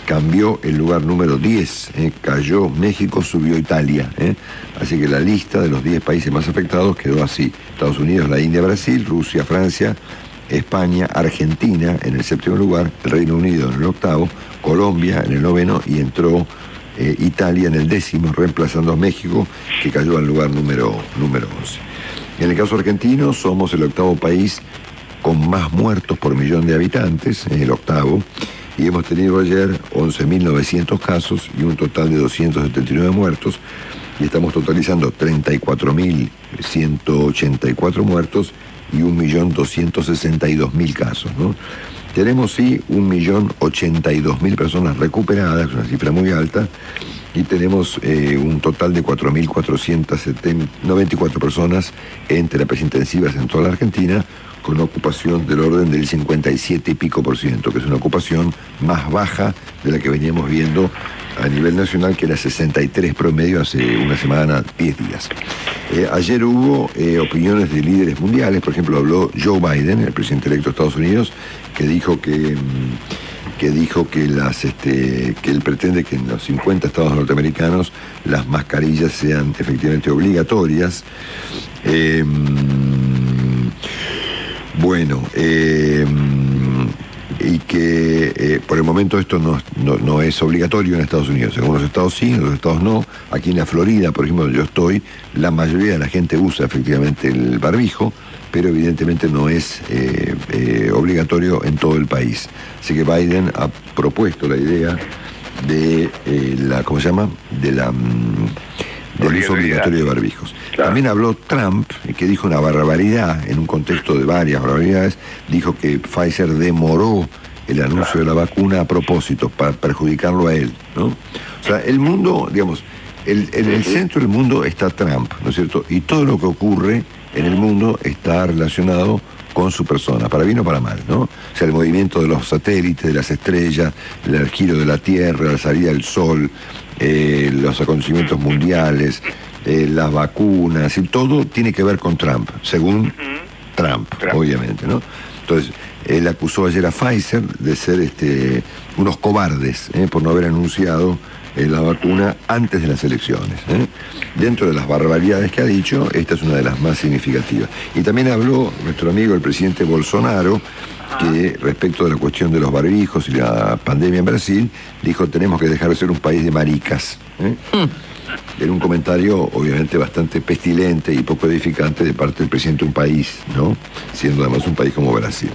Cambió el lugar número 10, cayó México, subió Italia. Así que la lista de los 10 países más afectados quedó así: Estados Unidos, la India, Brasil, Rusia, Francia, España, Argentina en el 7º lugar, el Reino Unido en el 8º, Colombia en el 9º y entró Italia en el 10º, reemplazando a México, que cayó al lugar número 11. En el caso argentino, somos el 8º país con más muertos por millón de habitantes, el 8º. Y hemos tenido ayer 11.900 casos y un total de 279 muertos, y estamos totalizando 34.184 muertos y 1.262.000 casos, ¿no? Tenemos, sí, 1.082.000 personas recuperadas, una cifra muy alta, y tenemos un total de 4.494 personas en terapias intensivas en toda la Argentina, con una ocupación del orden del 57 y pico %, que es una ocupación más baja de la que veníamos viendo a nivel nacional, que era 63 promedio hace una semana, 10 días. Ayer hubo opiniones de líderes mundiales. Por ejemplo, habló Joe Biden, el presidente electo de Estados Unidos, que dijo que él pretende que en los 50 estados norteamericanos las mascarillas sean efectivamente obligatorias. Y que por el momento esto no es obligatorio en Estados Unidos. En algunos estados sí, en otros estados no. Aquí en la Florida, por ejemplo, donde yo estoy, la mayoría de la gente usa efectivamente el barbijo, pero evidentemente no es obligatorio en todo el país. Así que Biden ha propuesto la idea de ¿cómo se llama? Del uso obligatorio de barbijos. Claro. También habló Trump, que dijo una barbaridad, en un contexto de varias barbaridades. Dijo que Pfizer demoró el anuncio de la vacuna a propósito, para perjudicarlo a él, ¿no? O sea, el mundo, digamos, en el centro del mundo está Trump, ¿no es cierto? Y todo lo que ocurre en el mundo está relacionado con su persona, para bien o para mal, ¿no? O sea, el movimiento de los satélites, de las estrellas, el giro de la Tierra, la salida del Sol, los acontecimientos mundiales, las vacunas, y todo tiene que ver con Trump, según Trump, obviamente, ¿no? Entonces, él acusó ayer a Pfizer de ser unos cobardes por no haber anunciado la vacuna antes de las elecciones. Dentro de las barbaridades que ha dicho, esta es una de las más significativas. Y también habló nuestro amigo el presidente Bolsonaro, que respecto de la cuestión de los barbijos y la pandemia en Brasil, dijo: tenemos que dejar de ser un país de maricas. Era un comentario obviamente bastante pestilente y poco edificante de parte del presidente de un país, ¿no? Siendo además un país como Brasil.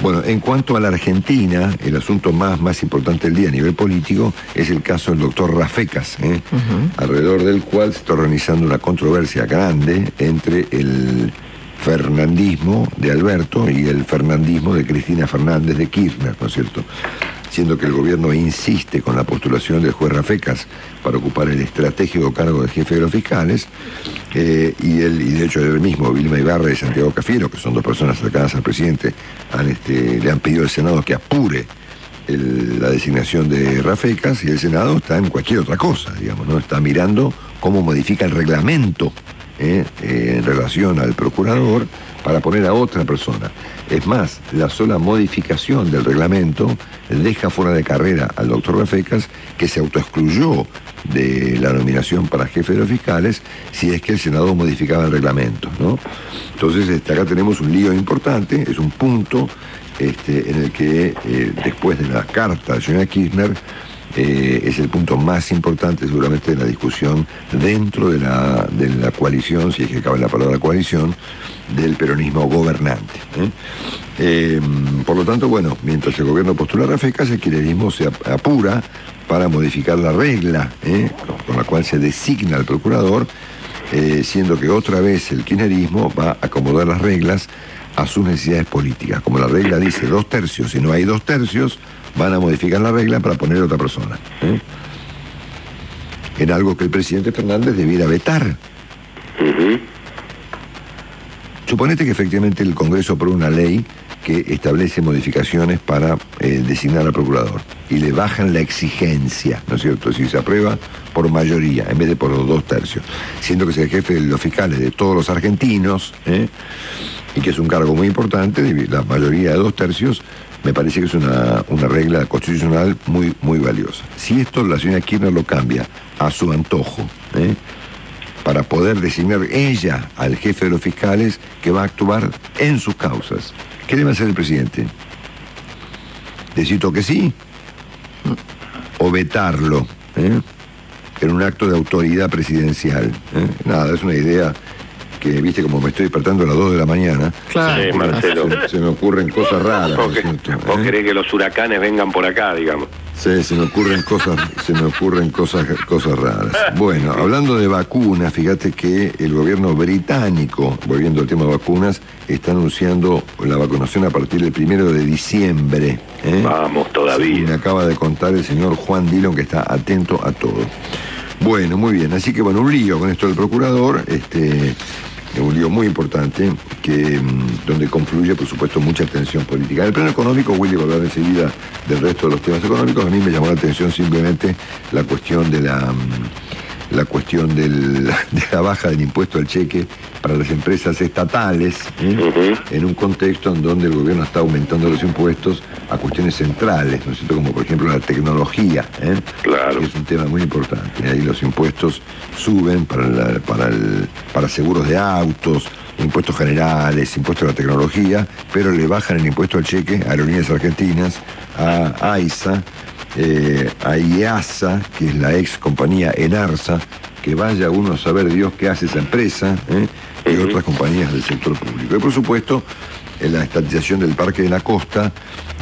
Bueno, en cuanto a la Argentina, el asunto más importante del día a nivel político es el caso del doctor Rafecas, alrededor del cual se está organizando una controversia grande entre el fernandismo de Alberto y el fernandismo de Cristina Fernández de Kirchner, ¿no es cierto? Siendo que el gobierno insiste con la postulación del juez Rafecas para ocupar el estratégico cargo de jefe de los fiscales, y de hecho él mismo, Vilma Ibarra y Santiago Cafiero, que son dos personas cercanas al presidente, le han pedido al Senado que apure la designación de Rafecas, y el Senado está en cualquier otra cosa, digamos, ¿no? Está mirando cómo modifica el reglamento en relación al procurador para poner a otra persona. Es más, la sola modificación del reglamento deja fuera de carrera al doctor Rafecas, que se autoexcluyó de la nominación para jefe de los fiscales si es que el Senado modificaba el reglamento, ¿no? Entonces acá tenemos un lío importante, es un punto en el que después de la carta de señora Kirchner, es el punto más importante seguramente de la discusión dentro de la coalición, si es que cabe la palabra coalición, del peronismo gobernante. Por lo tanto, bueno, mientras el gobierno postula a Rafecas, el kirchnerismo se apura para modificar la regla con la cual se designa al procurador, siendo que otra vez el kirchnerismo va a acomodar las reglas a sus necesidades políticas. Como la regla dice 2/3, si no hay 2/3, van a modificar la regla para poner a otra persona. En algo que el presidente Fernández debiera vetar. Suponete que efectivamente el Congreso aprueba una ley que establece modificaciones para designar al procurador, y le bajan la exigencia, ¿no es cierto? Si se aprueba por mayoría en vez de por los 2/3, siendo que es el jefe de los fiscales de todos los argentinos, y que es un cargo muy importante, la mayoría de 2/3, me parece que es una regla constitucional muy valiosa. Si esto la señora Kirchner lo cambia a su antojo, para poder designar ella al jefe de los fiscales que va a actuar en sus causas, ¿qué debe hacer el presidente? ¿Decir que sí? ¿O vetarlo? En un acto de autoridad presidencial. Nada, es una idea que, viste, como me estoy despertando a las 2 de la mañana, claro. Sí, Marcelo. Se me ocurren cosas raras. ¿Vos querés que los huracanes vengan por acá, digamos? Sí, se me ocurren cosas raras. Bueno, hablando de vacunas, fíjate que el gobierno británico, volviendo al tema de vacunas, está anunciando la vacunación a partir del 1 de diciembre. Vamos todavía. Sí, me acaba de contar el señor Juan Dillon, que está atento a todo. Bueno, muy bien. Así que, bueno, un lío con esto del procurador. un lío muy importante, donde confluye, por supuesto, mucha tensión política. En el plano económico, Willy va a hablar enseguida del resto de los temas económicos. A mí me llamó la atención simplemente la cuestión de la baja del impuesto al cheque para las empresas estatales, en un contexto en donde el gobierno está aumentando los impuestos a cuestiones centrales, ¿no es cierto? Como por ejemplo la tecnología, Claro. que es un tema muy importante. Ahí los impuestos suben para seguros de autos, impuestos generales, impuestos a la tecnología, pero le bajan el impuesto al cheque a Aerolíneas Argentinas, a AISA, a IASA, que es la ex compañía Enarsa, que vaya uno a saber Dios qué hace esa empresa, y otras compañías del sector público. Y por supuesto, la estatización del Parque de la Costa,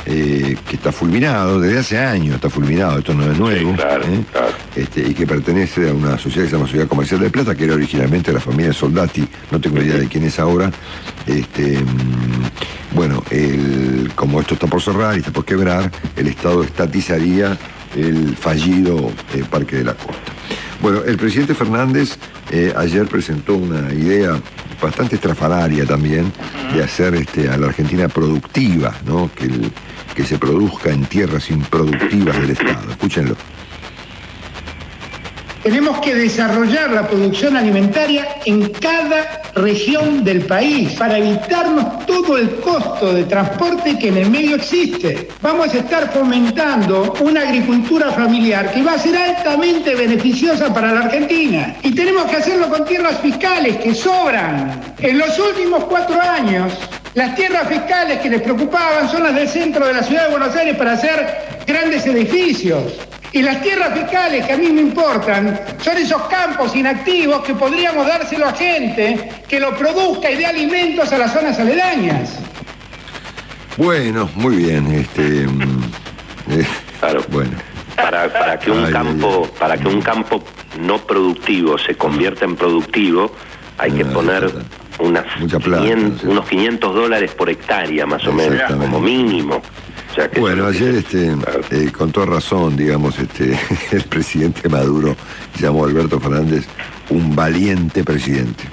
que está fulminado, desde hace años está fulminado, esto no es nuevo, Sí, claro. Y que pertenece a una sociedad que se llama Sociedad Comercial de Plata, que era originalmente la familia Soldati, no tengo idea de quién es ahora. Bueno, como esto está por cerrar y está por quebrar, el Estado estatizaría el fallido Parque de la Costa. Bueno, el presidente Fernández ayer presentó una idea bastante estrafalaria también de hacer a la Argentina productiva, ¿no? Que se produzca en tierras improductivas del Estado. Escúchenlo. Tenemos que desarrollar la producción alimentaria en cada región del país para evitarnos todo el costo de transporte que en el medio existe. Vamos a estar fomentando una agricultura familiar que va a ser altamente beneficiosa para la Argentina. Y tenemos que hacerlo con tierras fiscales que sobran. En los últimos 4 años, las tierras fiscales que les preocupaban son las del centro de la ciudad de Buenos Aires para hacer grandes edificios. Y las tierras fiscales que a mí me importan son esos campos inactivos que podríamos dárselo a gente que lo produzca y dé alimentos a las zonas aledañas. Bueno, muy bien. Claro. Bueno. Para que un campo no productivo se convierta en productivo, hay que poner unos $500 por hectárea, más o menos, como mínimo. O sea que bueno, ayer con toda razón, digamos, el presidente Maduro llamó a Alberto Fernández un valiente presidente.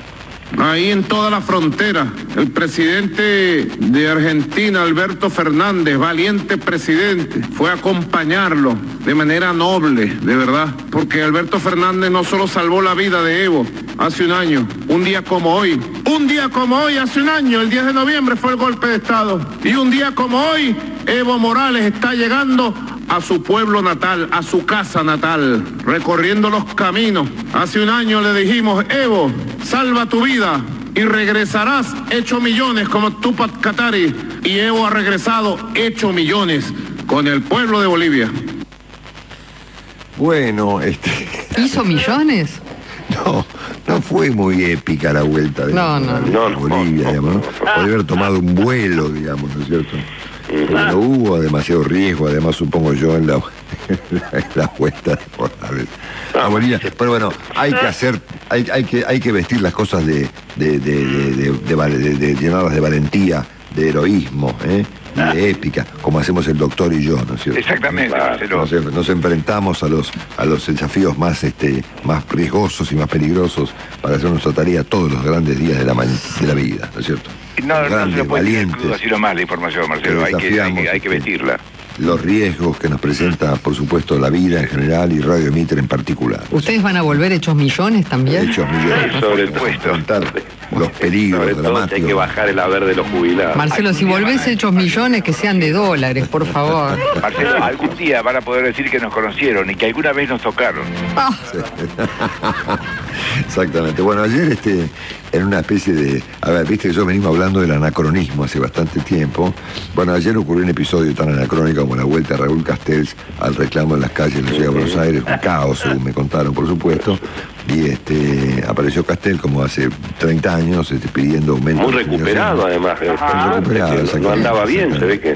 Ahí en toda la frontera, el presidente de Argentina, Alberto Fernández, valiente presidente, fue a acompañarlo de manera noble, de verdad, porque Alberto Fernández no solo salvó la vida de Evo hace un año, un día como hoy, hace un año, el 10 de noviembre fue el golpe de Estado, y un día como hoy, Evo Morales está llegando a su pueblo natal, a su casa natal, recorriendo los caminos. Hace un año le dijimos, Evo, salva tu vida y regresarás hecho millones como Tupac Katari. Y Evo ha regresado hecho millones con el pueblo de Bolivia. Bueno, ¿Hizo millones? No fue muy épica la vuelta de Bolivia, digamos, ¿no? Podría haber tomado un vuelo, digamos, ¿no es cierto? Pero no hubo demasiado riesgo, además supongo yo en la vuelta de Morales a Bolivia. Pero bueno, hay que vestir las cosas de llenarlas de valentía, de heroísmo, y de épica, como hacemos el doctor y yo, ¿no es cierto? Exactamente, nos enfrentamos a los desafíos más riesgosos y más peligrosos para hacer nuestra tarea todos los grandes días de la vida, ¿no es cierto? No se lo puede decir crudo así nomás la información, Marcelo, hay que vestirla. Los riesgos que nos presenta, por supuesto, la vida en general y Radio Mitre en particular. ¿Ustedes van a volver hechos millones también? Hechos millones. Sobre todo. Los peligros dramáticos. Hay que bajar el haber de los jubilados. Marcelo, si volvés hechos millones, que sean de dólares, por favor. Marcelo, algún día van a poder decir que nos conocieron y que alguna vez nos tocaron. Sí. Exactamente. Bueno, ayer en una especie de... A ver, viste que yo venimos hablando del anacronismo hace bastante tiempo. Bueno, ayer ocurrió un episodio tan anacrónico como la vuelta de Raúl Castells al reclamo en las calles de la ciudad de Buenos Aires, un caos, según me contaron, por supuesto. Y apareció Castells como hace 30 años pidiendo aumento. Muy recuperado, además. No andaba bien, se ve que...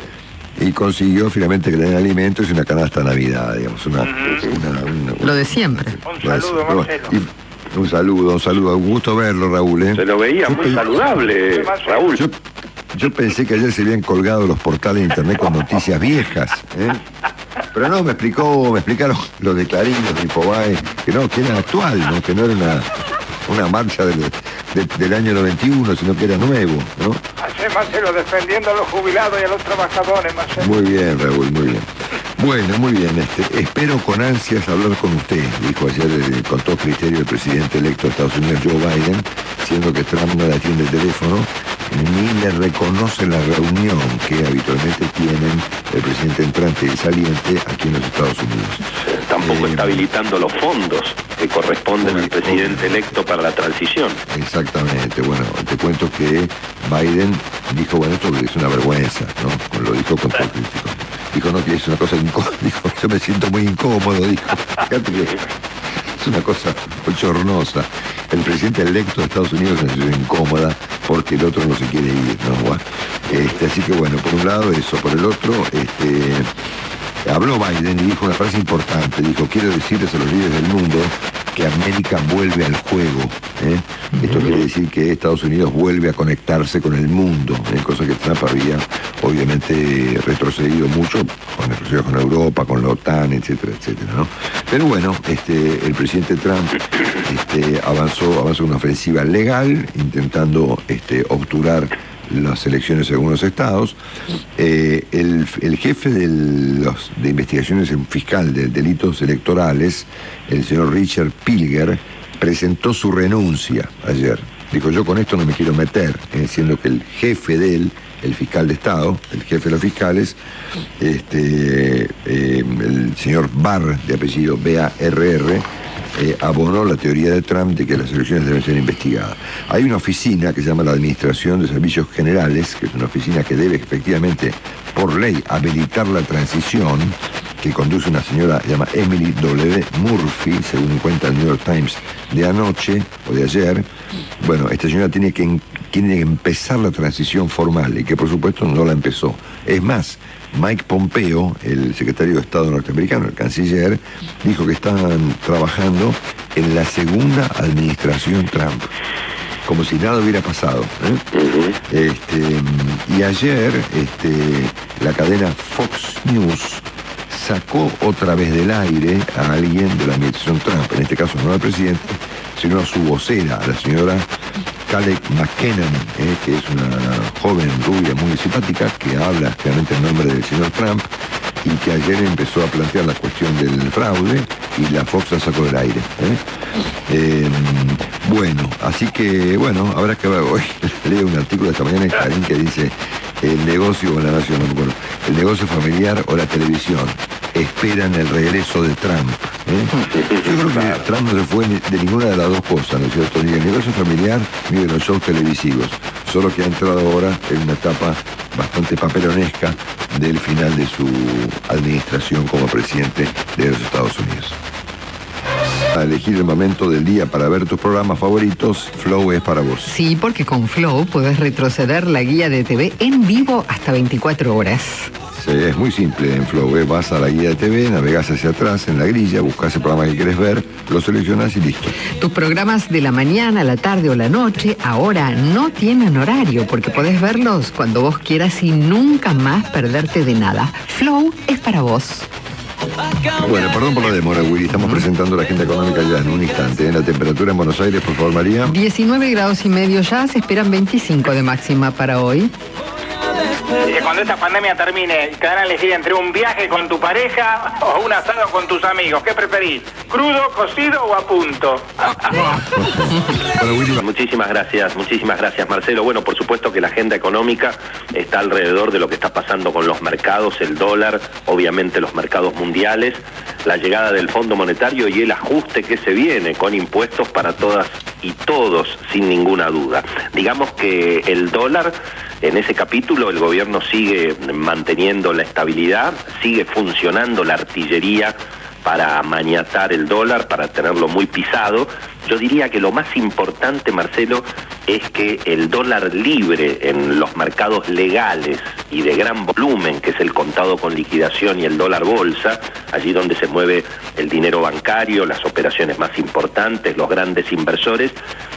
Y consiguió finalmente que le den alimentos y una canasta de Navidad, digamos. Lo de siempre. Un saludo, Marcelo. Un saludo. Un gusto verlo, Raúl. Se lo veía muy saludable, Raúl. Yo pensé que ayer se habían colgado los portales de internet con noticias viejas, Pero no, me explicaron los de Clarín, los de Infobae, que era actual, ¿no? Que no era una marcha del año 91, sino que era nuevo, ¿no? Así, Marcelo, defendiendo a los jubilados y a los trabajadores, Marcelo. Muy bien, Raúl, muy bien. Bueno, muy bien. Espero con ansias hablar con usted, dijo ayer con todo criterio el presidente electo de Estados Unidos, Joe Biden, siendo que Trump no le atiende el teléfono ni le reconoce la reunión que habitualmente tienen el presidente entrante y el saliente aquí en los Estados Unidos. Tampoco está habilitando los fondos que corresponden al presidente electo para la transición. Exactamente. Bueno, te cuento que Biden dijo, bueno, esto es una vergüenza, ¿no? Lo dijo con todo crítico. Dijo, no, que es una cosa incómoda. Dijo, yo me siento muy incómodo, dijo. Fíjate que es una cosa bochornosa. El presidente electo de Estados Unidos se siente incómoda porque el otro no se quiere ir, ¿no? Así que bueno, por un lado eso, por el otro, habló Biden y dijo una frase importante. Dijo, quiero decirles a los líderes del mundo que América vuelve al juego. Esto quiere decir que Estados Unidos vuelve a conectarse con el mundo, cosa que Trump había obviamente retrocedido mucho, con Europa, con la OTAN, etcétera, etcétera, ¿no? Pero bueno, el presidente Trump avanzó una ofensiva legal, intentando obturar las elecciones en algunos estados. El jefe de investigaciones fiscal de delitos electorales, el señor Richard Pilger, presentó su renuncia ayer. Dijo, yo con esto no me quiero meter, siendo que el jefe de él, el fiscal de Estado, el jefe de los fiscales, el señor Barr, de apellido B-A-R-R, abonó la teoría de Trump de que las elecciones deben ser investigadas. Hay una oficina que se llama la Administración de Servicios Generales, que es una oficina que debe efectivamente, por ley, habilitar la transición, que conduce una señora llamada Emily W. Murphy, según cuenta el New York Times de anoche o de ayer. Bueno, esta señora tiene que empezar la transición formal y que por supuesto no la empezó. Es más, Mike Pompeo, el secretario de Estado norteamericano, el canciller, dijo que estaban trabajando en la segunda administración Trump, como si nada hubiera pasado. Y ayer la cadena Fox News sacó otra vez del aire a alguien de la administración Trump, en este caso no al presidente, sino a su vocera, a la señora Khaled McKinnon, que es una joven rubia muy simpática, que habla realmente en nombre del señor Trump, y que ayer empezó a plantear la cuestión del fraude, y la Fox la sacó del aire. Bueno, así que, bueno, habrá que ver. Hoy leo un artículo de esta mañana en Clarín que dice, el negocio, o la Nación, no me acuerdo, el negocio familiar o la televisión esperan el regreso de Trump. Yo creo que Trump no se fue de ninguna de las dos cosas, ¿no es cierto? Ni el negocio familiar ni de los shows televisivos, solo que ha entrado ahora en una etapa bastante papelonesca del final de su administración como presidente de los Estados Unidos. A elegir el momento del día para ver tus programas favoritos, Flow es para vos. Sí, porque con Flow podés retroceder la guía de TV en vivo hasta 24 horas. Sí, es muy simple en Flow, vas a la guía de TV, navegás hacia atrás en la grilla, buscas el programa que querés ver, lo seleccionás y listo. Tus programas de la mañana, la tarde o la noche ahora no tienen horario porque podés verlos cuando vos quieras y nunca más perderte de nada. Flow es para vos. Bueno, perdón por la demora, Willy. Estamos presentando la agenda económica ya en un instante. La temperatura en Buenos Aires, por favor, María. 19 grados y medio ya, se esperan 25 de máxima para hoy. Cuando esta pandemia termine, te van a elegir entre un viaje con tu pareja o un asado con tus amigos. ¿Qué preferís? ¿Crudo, cocido o a punto? Muchísimas gracias, Marcelo. Bueno, por supuesto que la agenda económica está alrededor de lo que está pasando con los mercados, el dólar, obviamente los mercados mundiales, la llegada del Fondo Monetario y el ajuste que se viene con impuestos para todas y todos, sin ninguna duda. Digamos que el dólar, en ese capítulo el gobierno sigue manteniendo la estabilidad, sigue funcionando la artillería para maniatar el dólar, para tenerlo muy pisado. Yo diría que lo más importante, Marcelo, es que el dólar libre en los mercados legales y de gran volumen, que es el contado con liquidación y el dólar bolsa, allí donde se mueve el dinero bancario, las operaciones más importantes, los grandes inversores,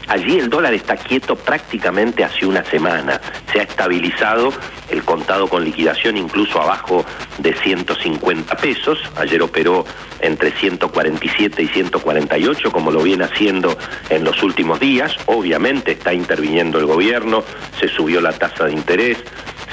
Allí el dólar está quieto prácticamente hace una semana. Se ha estabilizado el contado con liquidación incluso abajo de 150 pesos. Ayer operó entre 147 y 148, como lo viene haciendo en los últimos días. Obviamente está interviniendo el gobierno, se subió la tasa de interés,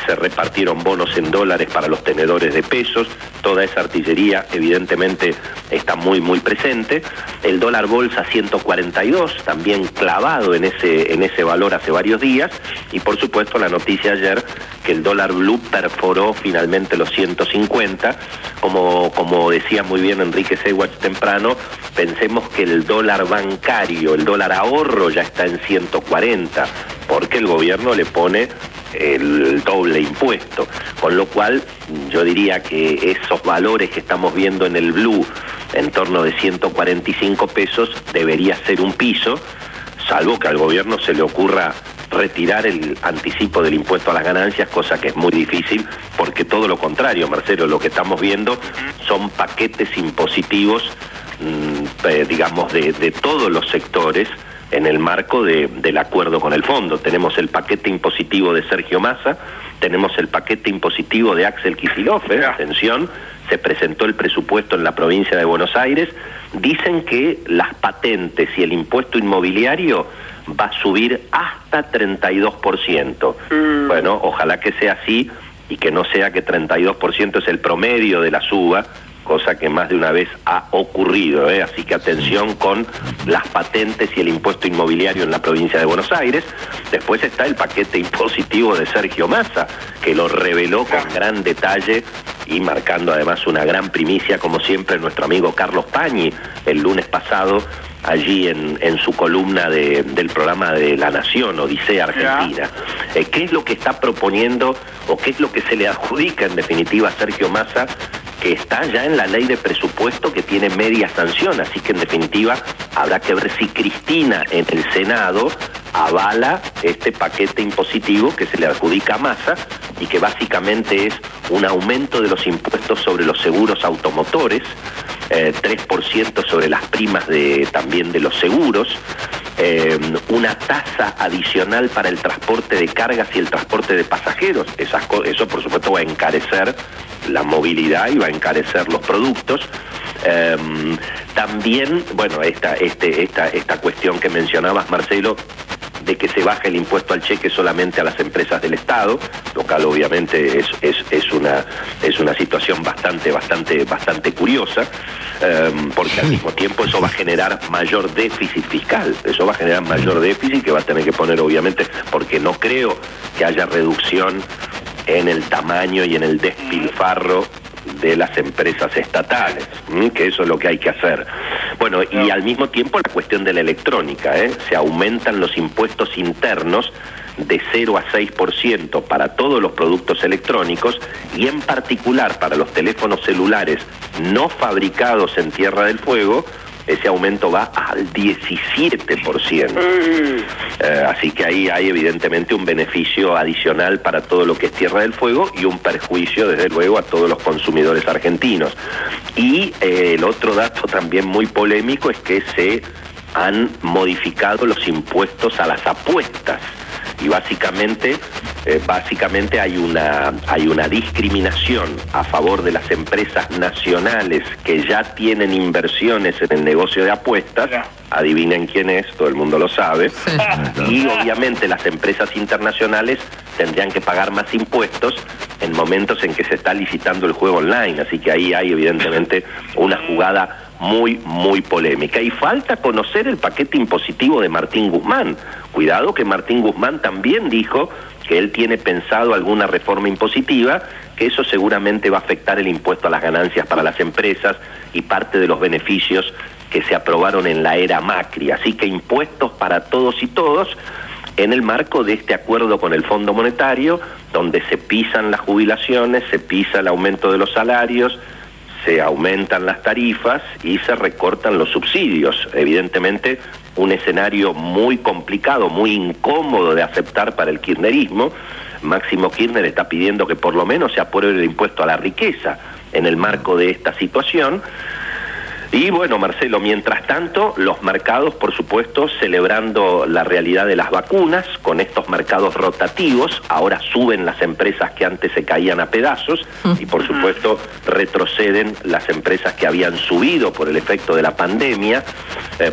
se repartieron bonos en dólares para los tenedores de pesos, toda esa artillería evidentemente está muy presente. El dólar bolsa 142, también clavado en ese valor hace varios días, y por supuesto la noticia ayer que el dólar blue perforó finalmente los 150, como decía muy bien Enrique Sewach temprano, pensemos que el dólar bancario, el dólar ahorro ya está en 140, porque el gobierno le pone el doble impuesto, con lo cual yo diría que esos valores que estamos viendo en el blue en torno de 145 pesos debería ser un piso, salvo que al gobierno se le ocurra retirar el anticipo del impuesto a las ganancias, cosa que es muy difícil, porque todo lo contrario, Marcelo, lo que estamos viendo son paquetes impositivos, digamos, de todos los sectores, en el marco del acuerdo con el fondo. Tenemos el paquete impositivo de Sergio Massa, tenemos el paquete impositivo de Axel Kicillof, atención, se presentó el presupuesto en la provincia de Buenos Aires, dicen que las patentes y el impuesto inmobiliario va a subir hasta 32%. Bueno, ojalá que sea así y que no sea que 32% es el promedio de la suba, cosa que más de una vez ha ocurrido, así que atención con las patentes y el impuesto inmobiliario en la provincia de Buenos Aires. Después está el paquete impositivo de Sergio Massa, que lo reveló con gran detalle y marcando además una gran primicia, como siempre, nuestro amigo Carlos Pañi, el lunes pasado, allí en su columna del programa de La Nación, Odisea Argentina. ¿Qué es lo que está proponiendo o qué es lo que se le adjudica en definitiva a Sergio Massa, que está ya en la ley de presupuesto que tiene media sanción? Así que en definitiva habrá que ver si Cristina en el Senado avala este paquete impositivo que se le adjudica a Massa y que básicamente es un aumento de los impuestos sobre los seguros automotores, 3% sobre las primas también de los seguros, una tasa adicional para el transporte de cargas y el transporte de pasajeros. Eso por supuesto va a encarecer la movilidad y va a encarecer los productos. También, bueno, esta cuestión que mencionabas, Marcelo, de que se baje el impuesto al cheque solamente a las empresas del Estado, lo cual obviamente es una situación bastante curiosa, porque al mismo tiempo eso va a generar mayor déficit fiscal, eso va a generar mayor déficit que va a tener que poner obviamente, porque no creo que haya reducción en el tamaño y en el despilfarro de las empresas estatales, que eso es lo que hay que hacer. Bueno, y al mismo tiempo la cuestión de la electrónica, se aumentan los impuestos internos de 0 a 6% para todos los productos electrónicos y en particular para los teléfonos celulares no fabricados en Tierra del Fuego. Ese aumento va al 17%. Así que ahí hay evidentemente un beneficio adicional para todo lo que es Tierra del Fuego y un perjuicio desde luego a todos los consumidores argentinos. Y el otro dato también muy polémico es que se han modificado los impuestos a las apuestas. Y básicamente hay una discriminación a favor de las empresas nacionales que ya tienen inversiones en el negocio de apuestas. Adivinen quién es, todo el mundo lo sabe. Y obviamente las empresas internacionales tendrían que pagar más impuestos en momentos en que se está licitando el juego online. Así que ahí hay evidentemente una jugada muy polémica. Y falta conocer el paquete impositivo de Martín Guzmán. Cuidado que Martín Guzmán también dijo que él tiene pensado alguna reforma impositiva, que eso seguramente va a afectar el impuesto a las ganancias para las empresas y parte de los beneficios que se aprobaron en la era Macri. Así que impuestos para todos y todos en el marco de este acuerdo con el Fondo Monetario, donde se pisan las jubilaciones, se pisa el aumento de los salarios, se aumentan las tarifas y se recortan los subsidios. Evidentemente, un escenario muy complicado, muy incómodo de aceptar para el kirchnerismo. Máximo Kirchner está pidiendo que por lo menos se apruebe el impuesto a la riqueza en el marco de esta situación. Y bueno, Marcelo, mientras tanto, los mercados, por supuesto, celebrando la realidad de las vacunas, con estos mercados rotativos, ahora suben las empresas que antes se caían a pedazos y, por supuesto, retroceden las empresas que habían subido por el efecto de la pandemia.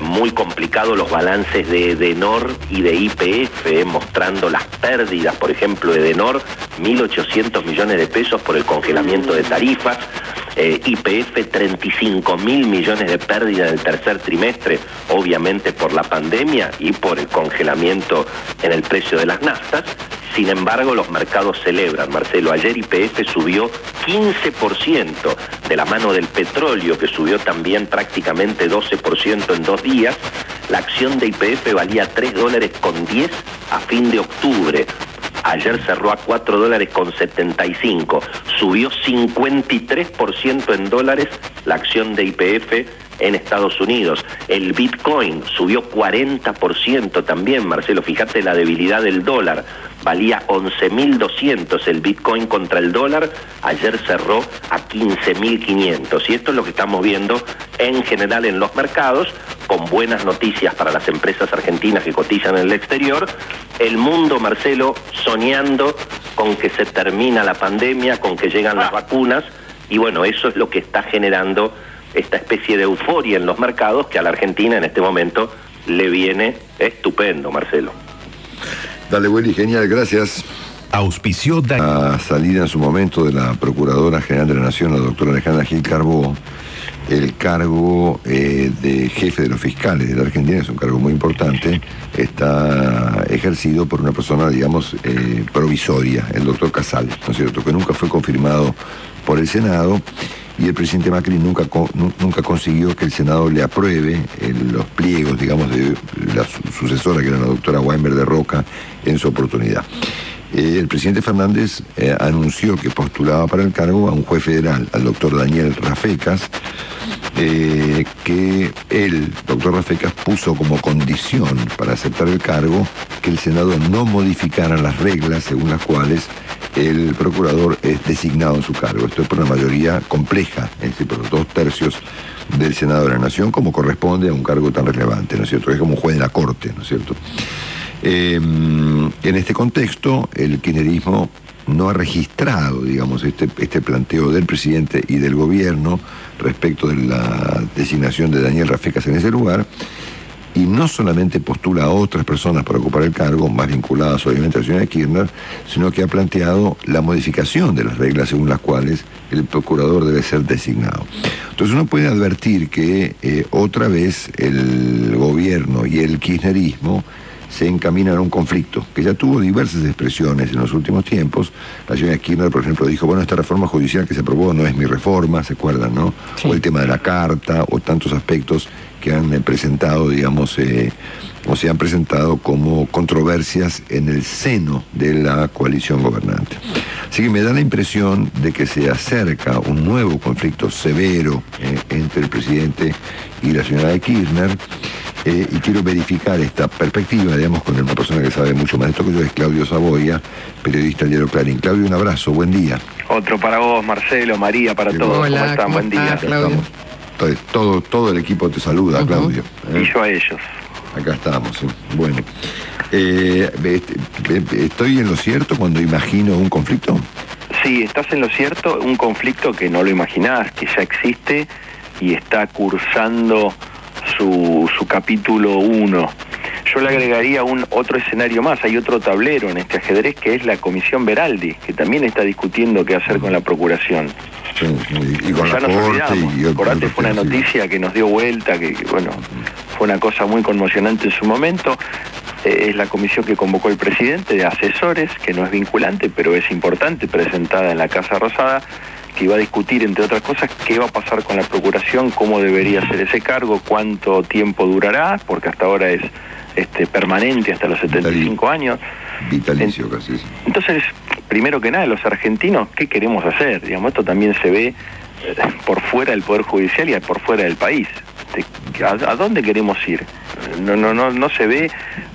Muy complicado los balances de Edenor y de YPF, mostrando las pérdidas, por ejemplo, de Edenor, 1.800 millones de pesos por el congelamiento de tarifas, YPF 35.000 millones de pérdida del tercer trimestre, obviamente por la pandemia y por el congelamiento en el precio de las naftas. Sin embargo, los mercados celebran, Marcelo. Ayer YPF subió 15% de la mano del petróleo, que subió también prácticamente 12% en 2 días. La acción de YPF valía $3.10 a fin de octubre. Ayer cerró a $4.75. Subió 53% en dólares la acción de YPF en Estados Unidos. El Bitcoin subió 40% también, Marcelo. Fíjate la debilidad del dólar. Valía 11.200 el Bitcoin contra el dólar. Ayer cerró a 15.500. Y esto es lo que estamos viendo en general en los mercados, con buenas noticias para las empresas argentinas que cotizan en el exterior. El mundo, Marcelo, soñando con que se termina la pandemia, con que llegan las vacunas. Y bueno, eso es lo que está generando esta especie de euforia en los mercados, que a la Argentina en este momento le viene estupendo, Marcelo. Dale, Willy, genial, gracias. Auspició la salida en su momento de la Procuradora General de la Nación, la doctora Alejandra Gil Carbó. El cargo de jefe de los fiscales de la Argentina es un cargo muy importante, está ejercido por una persona, digamos, provisoria, el doctor Casal, ¿no es cierto?, que nunca fue confirmado por el Senado, y el presidente Macri nunca consiguió que el Senado le apruebe los pliegos, digamos, de la sucesora, que era la doctora Weinberg de Roca, en su oportunidad. El presidente Fernández anunció que postulaba para el cargo a un juez federal, al doctor Daniel Rafecas, que el doctor Rafecas puso como condición para aceptar el cargo que el Senado no modificara las reglas según las cuales el procurador es designado en su cargo. Esto es por una mayoría compleja, es decir, por los 2/3 del Senado de la Nación, como corresponde a un cargo tan relevante, ¿no es cierto? Es como un juez de la Corte, ¿no es cierto? En este contexto, el kirchnerismo no ha registrado, digamos, este planteo del presidente y del gobierno respecto de la designación de Daniel Rafecas en ese lugar, y no solamente postula a otras personas para ocupar el cargo, más vinculadas obviamente a la señora Kirchner, sino que ha planteado la modificación de las reglas según las cuales el procurador debe ser designado. Entonces uno puede advertir que otra vez el gobierno y el kirchnerismo se encaminan a un conflicto que ya tuvo diversas expresiones en los últimos tiempos. La señora Kirchner, por ejemplo, dijo, bueno, esta reforma judicial que se aprobó no es mi reforma, ¿se acuerdan, no? Sí. O el tema de la carta, o tantos aspectos que han presentado, digamos, o se han presentado como controversias en el seno de la coalición gobernante. Así que me da la impresión de que se acerca un nuevo conflicto severo entre el presidente y la señora de Kirchner. Y quiero verificar esta perspectiva, digamos, con una persona que sabe mucho más de esto que yo, es Claudio Saboya, periodista del diario Clarín. Claudio, un abrazo, buen día. Otro para vos, Marcelo, María, para todos. Hola, ¿cómo están? Buen día. Claudio. Todo el equipo te saluda, Claudio. Y yo a ellos. Acá estamos, ¿sí? Bueno. ¿Estoy en lo cierto cuando imagino un conflicto? Sí, estás en lo cierto, un conflicto que no lo imaginás, que ya existe y está cursando su capítulo 1. Yo le agregaría otro escenario más, hay otro tablero en este ajedrez que es la Comisión Beraldi, que también está discutiendo qué hacer con la Procuración. Sí, y con ya la nos Corte olvidamos. Corte fue una noticia que nos dio vuelta, que bueno, fue una cosa muy conmocionante en su momento. Es la comisión que convocó el presidente de asesores, que no es vinculante, pero es importante, presentada en la Casa Rosada, que iba a discutir, entre otras cosas, qué va a pasar con la Procuración, cómo debería ser ese cargo, cuánto tiempo durará, porque hasta ahora es permanente hasta los 75 años. Vitalicio casi. Entonces, primero que nada, los argentinos, ¿qué queremos hacer? Digamos, esto también se ve por fuera del Poder Judicial y por fuera del país. ¿A dónde queremos ir? No se ve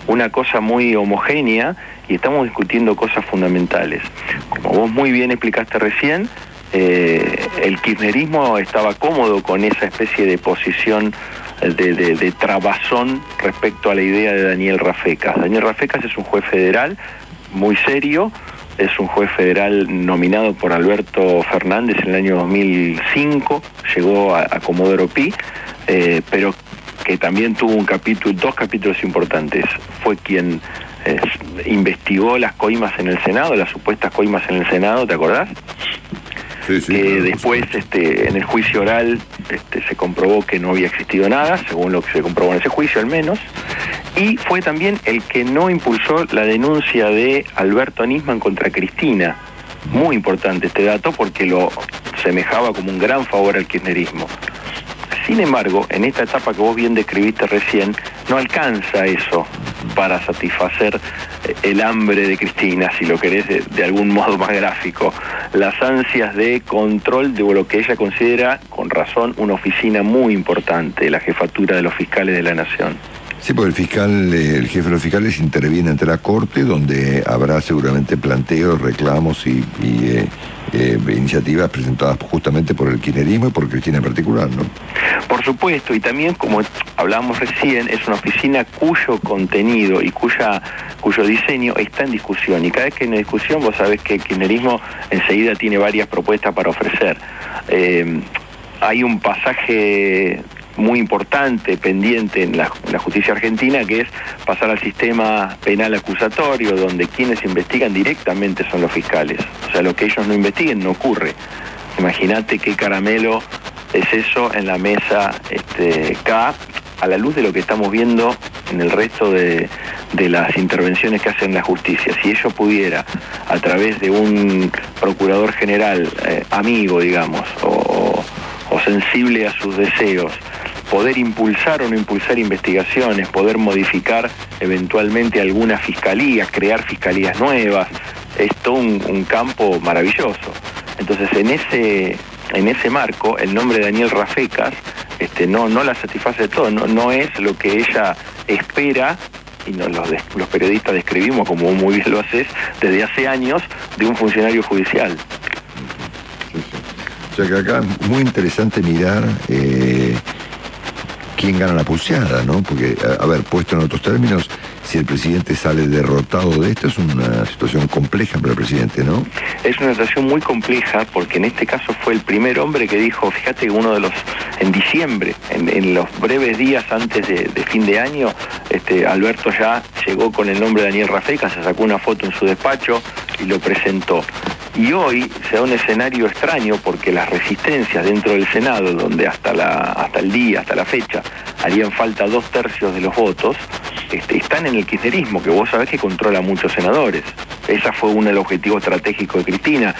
una cosa muy homogénea y estamos discutiendo cosas fundamentales. Como vos muy bien explicaste recién, el kirchnerismo estaba cómodo con esa especie de posición de trabazón respecto a la idea de Daniel Rafecas. Daniel Rafecas es un juez federal muy serio, es un juez federal nominado por Alberto Fernández en el año 2005, llegó a Comodoro Pi, pero que también tuvo dos capítulos importantes. Fue quien investigó las coimas en el Senado, las supuestas coimas en el Senado, ¿te acordás? Sí, sí, Que después en el juicio oral se comprobó que no había existido nada, según lo que se comprobó en ese juicio al menos, y fue también el que no impulsó la denuncia de Alberto Nisman contra Cristina. Muy importante este dato porque lo semejaba como un gran favor al kirchnerismo. Sin embargo, en esta etapa que vos bien describiste recién, no alcanza eso para satisfacer el hambre de Cristina, si lo querés de algún modo más gráfico, las ansias de control de lo que ella considera, con razón, una oficina muy importante, la jefatura de los fiscales de la Nación. Sí, porque el jefe de los fiscales interviene ante la Corte, donde habrá seguramente planteos, reclamos y iniciativas presentadas justamente por el kirchnerismo y por Cristina en particular, ¿no? Por supuesto, y también, como hablábamos recién, es una oficina cuyo contenido y cuyo diseño está en discusión. Y cada vez que hay una discusión, vos sabés que el kirchnerismo enseguida tiene varias propuestas para ofrecer. Hay un pasaje muy importante, pendiente en la justicia argentina, que es pasar al sistema penal acusatorio, donde quienes investigan directamente son los fiscales. O sea, lo que ellos no investiguen no ocurre. Imagínate qué caramelo es eso en la mesa K, a la luz de lo que estamos viendo en el resto de las intervenciones que hacen la justicia. Si ello pudiera, a través de un procurador general amigo, digamos, o sensible a sus deseos, poder impulsar o no impulsar investigaciones, poder modificar eventualmente alguna fiscalía, crear fiscalías nuevas, es todo un campo maravilloso. Entonces, en ese marco, el nombre de Daniel Rafecas no la satisface de todo, no es lo que ella espera, y los periodistas describimos, como muy bien lo haces, desde hace años, de un funcionario judicial. O sea que acá es muy interesante mirar quién gana la pulseada, ¿no? Porque, a ver, puesto en otros términos, si el presidente sale derrotado de esto, es una situación compleja para el presidente, ¿no? Es una situación muy compleja porque en este caso fue el primer hombre que dijo, fíjate que en diciembre, en los breves días antes de fin de año, Alberto ya llegó con el nombre de Daniel Rafecas, se sacó una foto en su despacho y lo presentó. Y hoy se da un escenario extraño porque las resistencias dentro del Senado, donde hasta la fecha, harían falta 2/3 de los votos, están en el kirchnerismo, que vos sabés que controla muchos senadores. Ese fue el objetivo estratégico de Cristina,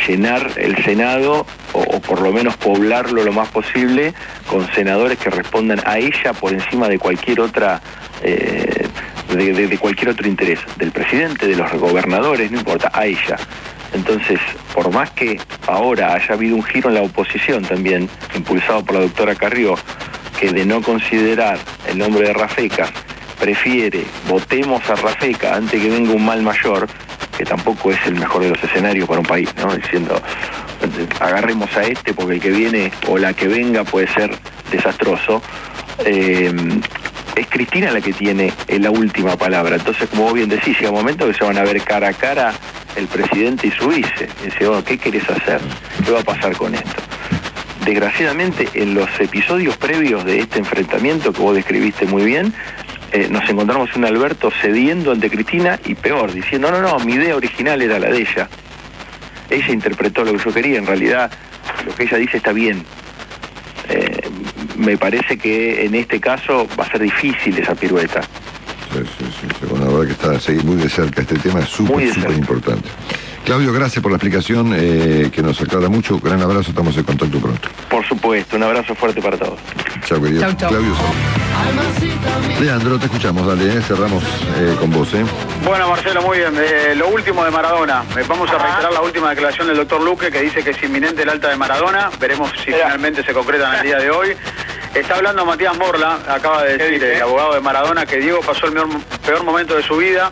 llenar el Senado, o por lo menos poblarlo lo más posible, con senadores que respondan a ella por encima de cualquier otra... de cualquier otro interés, del presidente, de los gobernadores, no importa, a ella. Entonces, por más que ahora haya habido un giro en la oposición también, impulsado por la doctora Carrió, que de no considerar el nombre de Rafecas, prefiere votemos a Rafecas antes que venga un mal mayor, que tampoco es el mejor de los escenarios para un país, ¿no? Diciendo, agarremos a porque el que viene o la que venga puede ser desastroso. Es Cristina la que tiene la última palabra. Entonces, como vos bien decís, llega un momento que se van a ver cara a cara el presidente y su vice. Y dice, ¿qué querés hacer? ¿Qué va a pasar con esto? Desgraciadamente, en los episodios previos de este enfrentamiento que vos describiste muy bien, nos encontramos un Alberto cediendo ante Cristina y peor, diciendo, no, mi idea original era la de ella. Ella interpretó lo que yo quería, en realidad lo que ella dice está bien. Me parece que en este caso va a ser difícil esa pirueta. Sí. Bueno, la verdad que está a seguir muy de cerca. Este tema es súper importante. Claudio, gracias por la explicación, que nos aclara mucho. Gran abrazo, estamos en contacto pronto. Por supuesto, un abrazo fuerte para todos. Chao, querido. Chau. Claudio. Leandro, te escuchamos, dale, cerramos con vos. Bueno, Marcelo, muy bien. Lo último de Maradona. Vamos a reiterar la última declaración del doctor Luque, que dice que es inminente el alta de Maradona. Veremos si finalmente se concreta en el día de hoy. Está hablando Matías Morla, acaba de decir, el abogado de Maradona, que Diego pasó el peor momento de su vida,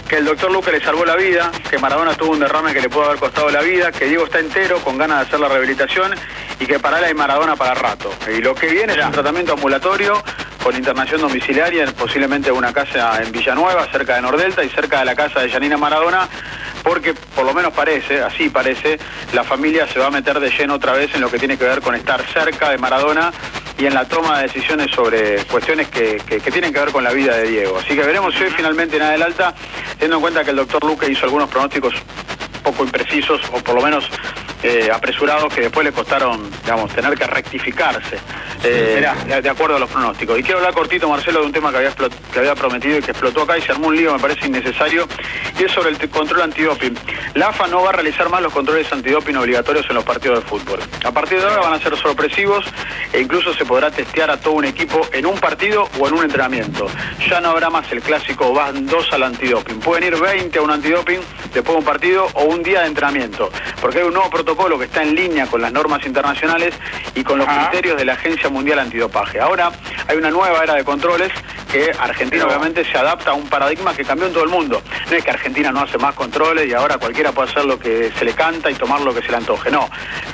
que el doctor Luque le salvó la vida, que Maradona tuvo un derrame que le pudo haber costado la vida, que Diego está entero, con ganas de hacer la rehabilitación y que para él hay Maradona para rato. Y lo que viene es un tratamiento ambulatorio con internación domiciliaria, posiblemente en una casa en Villanueva, cerca de Nordelta y cerca de la casa de Yanina Maradona, porque por lo menos parece, así parece, la familia se va a meter de lleno otra vez en lo que tiene que ver con estar cerca de Maradona y en la toma de decisiones sobre cuestiones que tienen que ver con la vida de Diego. Así que veremos si hoy finalmente nada del alta, teniendo en cuenta que el doctor Luque hizo algunos pronósticos poco imprecisos o por lo menos apresurados que después le costaron, digamos, tener que rectificarse de acuerdo a los pronósticos. Y quiero hablar cortito, Marcelo, de un tema que había prometido y que explotó acá y se armó un lío, me parece innecesario, y es sobre el control antidoping. La AFA no va a realizar más los controles antidoping obligatorios en los partidos de fútbol. A partir de ahora van a ser sorpresivos e incluso se podrá testear a todo un equipo en un partido o en un entrenamiento. Ya no habrá más el clásico van 2 al antidoping. Pueden ir 20 a un antidoping después de un partido o un día de entrenamiento, porque hay un nuevo protocolo que está en línea con las normas internacionales y con los criterios de la Agencia Mundial Antidopaje. Ahora hay una nueva era de controles que Argentina obviamente se adapta a un paradigma que cambió en todo el mundo. No es que Argentina no hace más controles y ahora cualquiera puede hacer lo que se le canta y tomar lo que se le antoje. No,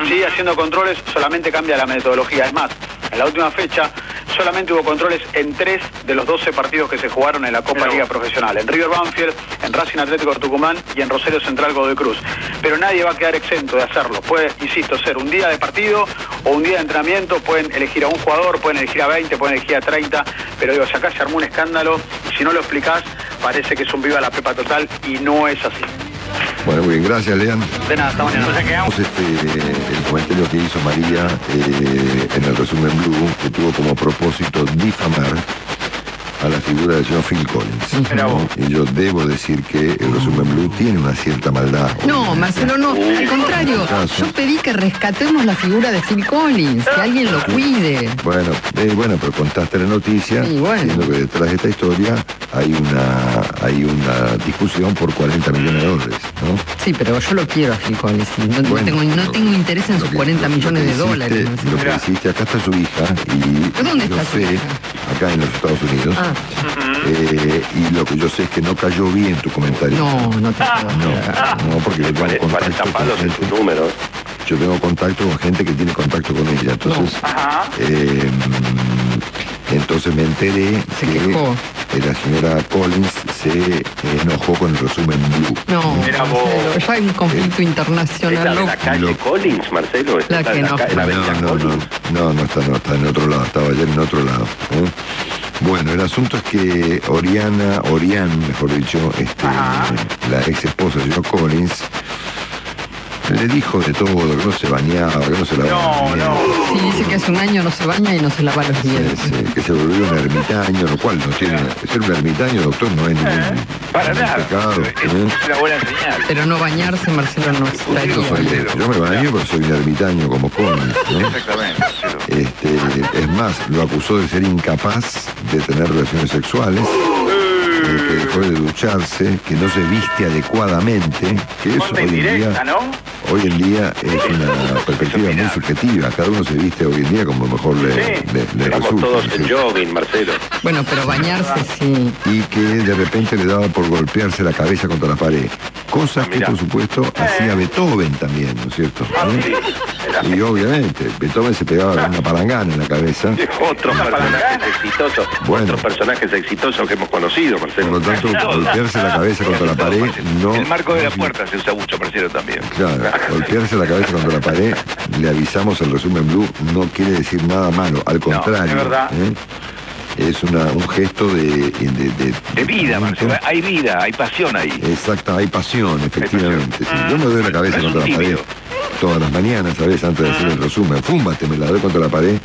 sigue haciendo controles, solamente cambia la metodología. Es más, en la última fecha solamente hubo controles en 3 de los 12 partidos que se jugaron en la Copa Liga Profesional. En River Banfield, en Racing Atlético de Tucumán y en Rosario Central Godoy Cruz. Pero nadie va a quedar exento de hacerlo. Puede, insisto, ser un día de partido o un día de entrenamiento. Pueden elegir a un jugador, pueden elegir a 20, pueden elegir a 30. Pero digo, si acá se armó un escándalo y si no lo explicás, parece que es un viva la pepa total y no es así. Bueno, muy bien, gracias, Lean. De nada, hasta mañana. El comentario que hizo María en el resumen Blue, que tuvo como propósito difamar a la figura del señor Phil Collins. Y yo debo decir que el resumen Blue tiene una cierta maldad. No, Marcelo, no. Al contrario, yo pedí que rescatemos la figura de Phil Collins, que alguien lo cuide. Bueno, pero contaste la noticia, diciendo que detrás de esta historia hay una discusión por $40 millones, ¿no? Sí, pero yo lo quiero a Phil Collins. No tengo interés en sus $40 millones. Lo que hiciste, acá está su hija y ¿dónde está su hija? Acá en los Estados Unidos. Y lo que yo sé es que no cayó bien tu comentario. No porque yo tengo contacto con gente. Yo tengo contacto con gente que tiene contacto con ella. Entonces me enteré que la señora Collins se enojó con el resumen Blue. No, Marcelo, ya hay un conflicto internacional. ¿Está en la calle Collins, Marcelo? No está en otro lado, estaba ayer en otro lado. Bueno, el asunto es que Orián, mejor dicho, la ex esposa de señor Collins, le dijo de todo, que no se bañaba, que no se lavaba. Sí, dice que hace un año no se baña y no se lava los dientes. Que se volvió un ermitaño, lo cual no tiene... Ser un ermitaño, doctor, no es ningún pecado. Es una buena señal. Pero no bañarse, Marcelo, no está bien. Yo me baño, pero soy un ermitaño como Collins, ¿no? Exactamente. Es más, lo acusó de ser incapaz de tener relaciones sexuales, que dejó de ducharse, que no se viste adecuadamente, que eso hoy en día es una perspectiva muy subjetiva. Cada uno se viste hoy en día como mejor le Estamos resulta. todos en jogging, Marcelo. Bueno, pero bañarse sí. Y que de repente le daba por golpearse la cabeza contra la pared. Cosas que, por supuesto, hacía Beethoven también, ¿no es cierto? Y obviamente, Beethoven se pegaba una palangana en la cabeza. Otros personajes exitosos. Otros personajes exitosos que hemos conocido, Marcelo. Por lo tanto, golpearse la cabeza contra la pared no... El marco de la puerta se usa mucho, Marcelo, también. Claro, golpearse la cabeza contra la pared, le avisamos el resumen Blue, no quiere decir nada malo, al contrario. Es verdad. Es un gesto de vida, Marcelo. Hay vida, hay pasión ahí. Exacto, hay pasión, efectivamente. Sí, yo me doy la cabeza contra la pared todas las mañanas, ¿sabes? Antes de hacer el resumen. Fúmbate, me la doy contra la pared.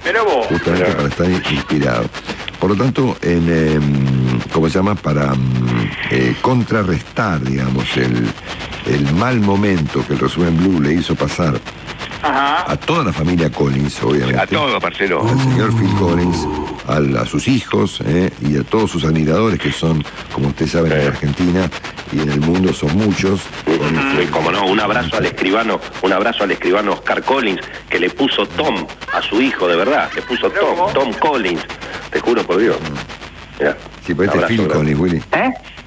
Justamente para estar inspirado. Por lo tanto, ¿cómo se llama? Para contrarrestar, digamos, el mal momento que el resumen Blue le hizo pasar a toda la familia Collins, obviamente. A todos, Marcelo. Al señor Phil Collins, a sus hijos y a todos sus admiradores, que son, como ustedes saben, en Argentina y en el mundo son muchos. Y como no, un abrazo al escribano Oscar Collins, que le puso Tom a su hijo, de verdad, le puso Tom Collins, te juro por Dios. Mirá, sí, pero este es Phil Collins, Willy.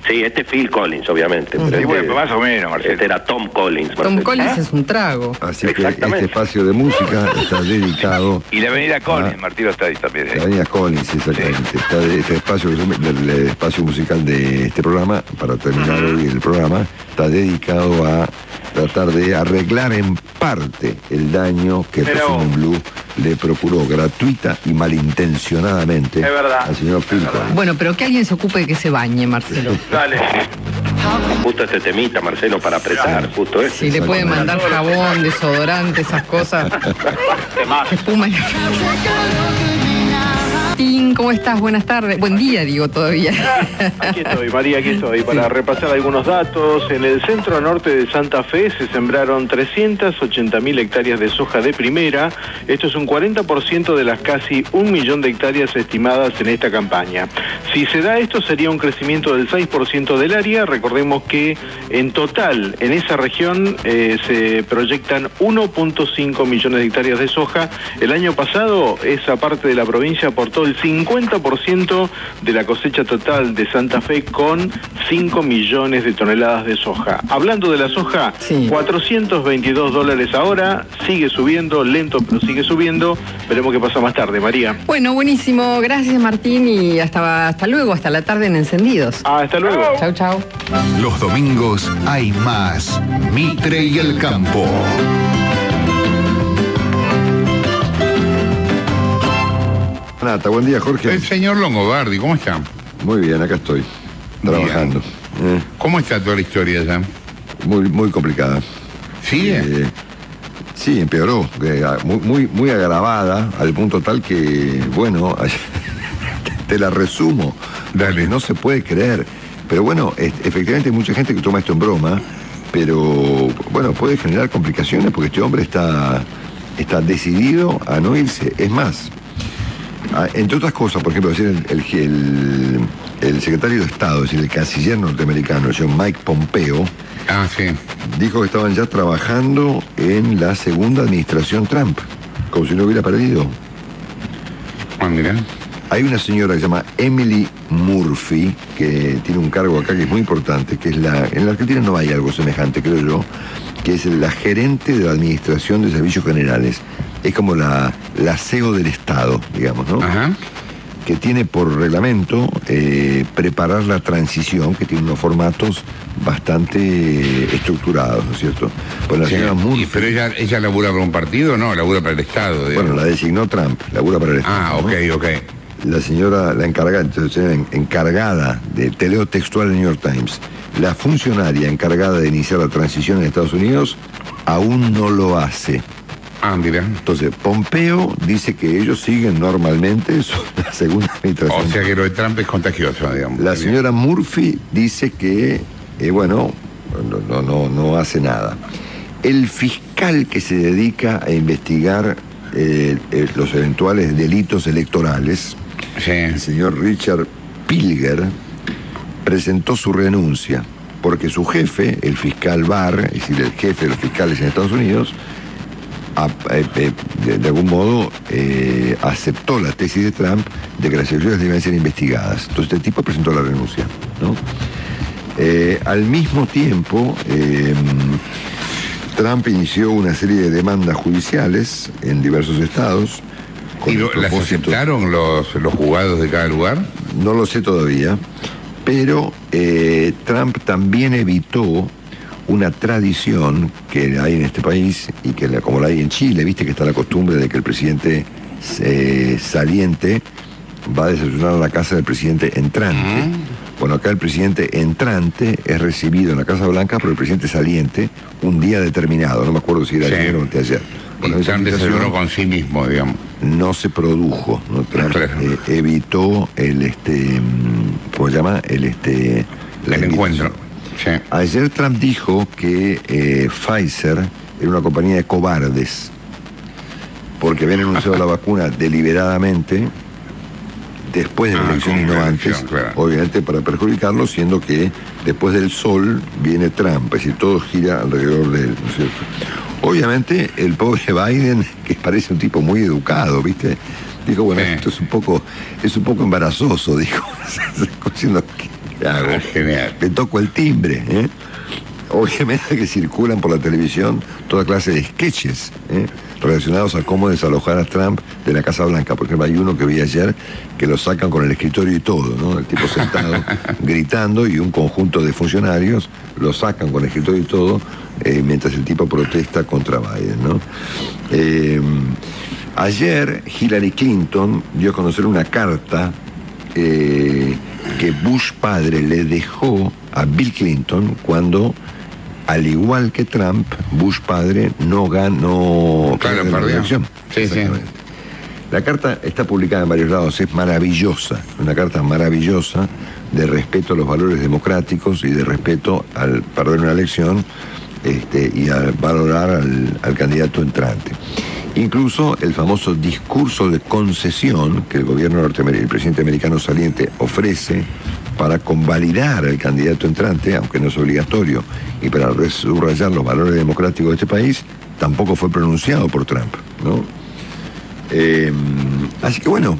Sí, este es Phil Collins, obviamente. Pero bueno, más o menos, Marcelo. Este era Tom Collins. Tom Collins es un trago. Así que este espacio de música está dedicado... Y la avenida Collins, Martino está ahí también. La avenida Collins, exactamente. Sí. Está este espacio, el espacio musical de este programa, para terminar hoy el programa, está dedicado a tratar de arreglar en parte el daño que Resumen Blue le procuró gratuita y malintencionadamente al señor Phil Collins. Bueno, pero que alguien se ocupe de que se bañe, Marcelo. Dale. Justo este temita, Marcelo, para apretar, justo eso. Si le puede mandar jabón, desodorante, esas cosas. Espuma. ¿Cómo estás? Buenas tardes. Buen día, digo, todavía. Aquí estoy, María, aquí estoy, para repasar algunos datos. En el centro norte de Santa Fe se sembraron 380.000 hectáreas de soja de primera. Esto es un 40% de las casi 1 millón de hectáreas estimadas en esta campaña. Si se da esto, sería un crecimiento del 6% del área. Recordemos que en total, en esa región, se proyectan 1.5 millones de hectáreas de soja. El año pasado, esa parte de la provincia aportó el 50% de la cosecha total de Santa Fe, con 5 millones de toneladas de soja. Hablando de la soja, $422 ahora, sigue subiendo, lento pero sigue subiendo. Veremos qué pasa más tarde, María. Bueno, buenísimo, gracias Martín, y hasta luego, hasta la tarde en Encendidos. Hasta luego. Chau, chau. Los domingos hay más Mitre y el Campo. Nata, buen día, Jorge. El señor Longobardi, ¿cómo está? Muy bien, acá estoy, trabajando. ¿Cómo está toda la historia ya? Muy complicada. ¿Sigue? Sí, empeoró, muy agravada, al punto tal que, bueno, te la resumo. Dale. No se puede creer. Pero bueno, efectivamente hay mucha gente que toma esto en broma, pero bueno, puede generar complicaciones porque este hombre está decidido a no irse. Es más, entre otras cosas, por ejemplo, el secretario de Estado, es decir, el canciller norteamericano, el señor Mike Pompeo, dijo que estaban ya trabajando en la segunda administración Trump, como si no hubiera perdido. Mira. Hay una señora que se llama Emily Murphy, que tiene un cargo acá que es muy importante, que es en la Argentina no hay algo semejante, creo yo, que es la gerente de la Administración de Servicios Generales. Es como la CEO del Estado, digamos, ¿no? Ajá. Que tiene por reglamento preparar la transición, que tiene unos formatos bastante estructurados, ¿no es cierto? Pues la señora Murphy, ¿pero ella labura para un partido o no? ¿Labura para el Estado? Digamos. Bueno, la designó Trump, labura para el Estado. Ah, ok, ¿no? Ok. La señora, la encargada de, te leo textual en el New York Times, la funcionaria encargada de iniciar la transición en Estados Unidos aún no lo hace. Mira. Entonces, Pompeo dice que ellos siguen normalmente la segunda administración. O sea que lo de Trump es contagioso, digamos. La señora Murphy dice que, bueno, no hace nada. El fiscal que se dedica a investigar los eventuales delitos electorales, el señor Richard Pilger, presentó su renuncia porque su jefe, el fiscal Barr, es decir, el jefe de los fiscales en Estados Unidos, de algún modo aceptó la tesis de Trump de que las elecciones deben ser investigadas. Entonces este tipo presentó la renuncia, ¿no? Al mismo tiempo, Trump inició una serie de demandas judiciales en diversos estados. ¿Y las aceptaron los juzgados de cada lugar? No lo sé todavía, pero Trump también evitó una tradición que hay en este país y que como la hay en Chile, viste que está la costumbre de que el presidente saliente va a desayunar a la casa del presidente entrante. Bueno, acá el presidente entrante es recibido en la Casa Blanca por el presidente saliente un día determinado, no me acuerdo si era ayer o anteayer. Bueno, Trump desayunó con sí mismo, digamos. No se produjo, ¿no? Trump evitó el ¿cómo se llama? El encuentro. Sí. Ayer Trump dijo que Pfizer era una compañía de cobardes porque habían anunciado la vacuna deliberadamente después de la elección y no antes, claro. Obviamente para perjudicarlo, siendo que después del sol viene Trump, es decir, todo gira alrededor de él, ¿no es cierto? Obviamente el pobre Biden, que parece un tipo muy educado, ¿viste? Dijo, bueno, esto es un poco embarazoso, dijo, diciendo Genial. Le toco el timbre, ¿eh? Obviamente que circulan por la televisión toda clase de sketches relacionados a cómo desalojar a Trump de la Casa Blanca. Por ejemplo, hay uno que vi ayer que lo sacan con el escritorio y todo, ¿no? El tipo sentado gritando y un conjunto de funcionarios lo sacan con el escritorio y todo mientras el tipo protesta contra Biden, ¿no? Ayer Hillary Clinton dio a conocer una carta que Bush padre le dejó a Bill Clinton cuando, al igual que Trump, Bush padre no ganó la elección. Sí. La carta está publicada en varios lados, es maravillosa, una carta maravillosa de respeto a los valores democráticos y de respeto al perder una elección y a valorar al candidato entrante. Incluso el famoso discurso de concesión que el gobierno norteamericano, el presidente americano saliente ofrece para convalidar al candidato entrante, aunque no es obligatorio, y para subrayar los valores democráticos de este país, tampoco fue pronunciado por Trump, ¿no? Así que bueno,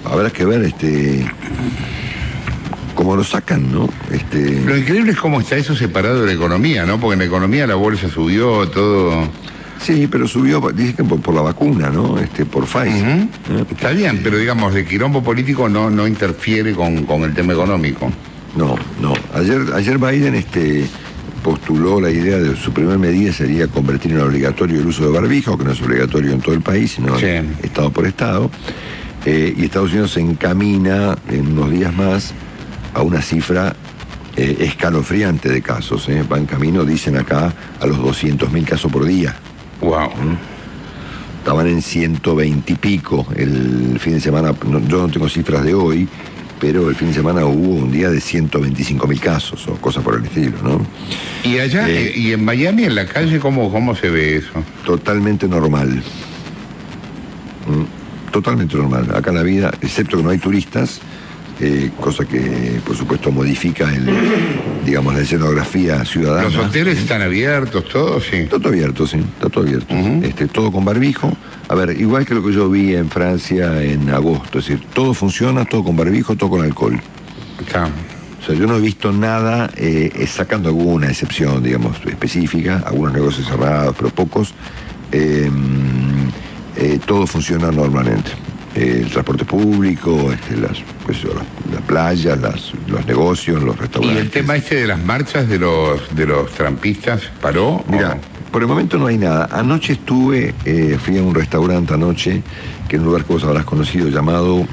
habrá que ver cómo lo sacan, ¿no? Lo increíble es cómo está eso separado de la economía, ¿no? Porque en la economía la bolsa subió, todo... Sí, pero subió, dicen que por la vacuna, ¿no? Por Pfizer. Está bien, pero digamos, de quilombo político no interfiere con el tema económico. No. Ayer Biden postuló la idea de su primera medida sería convertir en obligatorio el uso de barbijo, que no es obligatorio en todo el país, sino estado por estado. Y Estados Unidos se encamina en unos días más a una cifra escalofriante de casos. Va en camino, dicen acá, a los 200.000 casos por día. Wow. Estaban en 120 y pico el fin de semana. Yo no tengo cifras de hoy, pero el fin de semana hubo un día de 125.000 casos o cosas por el estilo, ¿no? Y allá, y en Miami, en la calle, ¿cómo se ve eso? Totalmente normal. Totalmente normal. Acá la vida, excepto que no hay turistas, cosa que por supuesto modifica la escenografía ciudadana. ¿Los hoteles están abiertos, todos? Sí. Está todo abierto, sí, está todo abierto. Todo con barbijo. A ver, igual que lo que yo vi en Francia en agosto, es decir, todo funciona, todo con barbijo, todo con alcohol. Claro. O sea, yo no he visto nada, sacando alguna excepción, digamos, específica, algunos negocios cerrados, pero pocos, todo funciona normalmente. El transporte público, las playas, los negocios, los restaurantes. ¿Y el tema de las marchas de los trampistas paró? Mira, por el momento no hay nada. Anoche fui a un restaurante anoche, que es un lugar que vos habrás conocido, llamado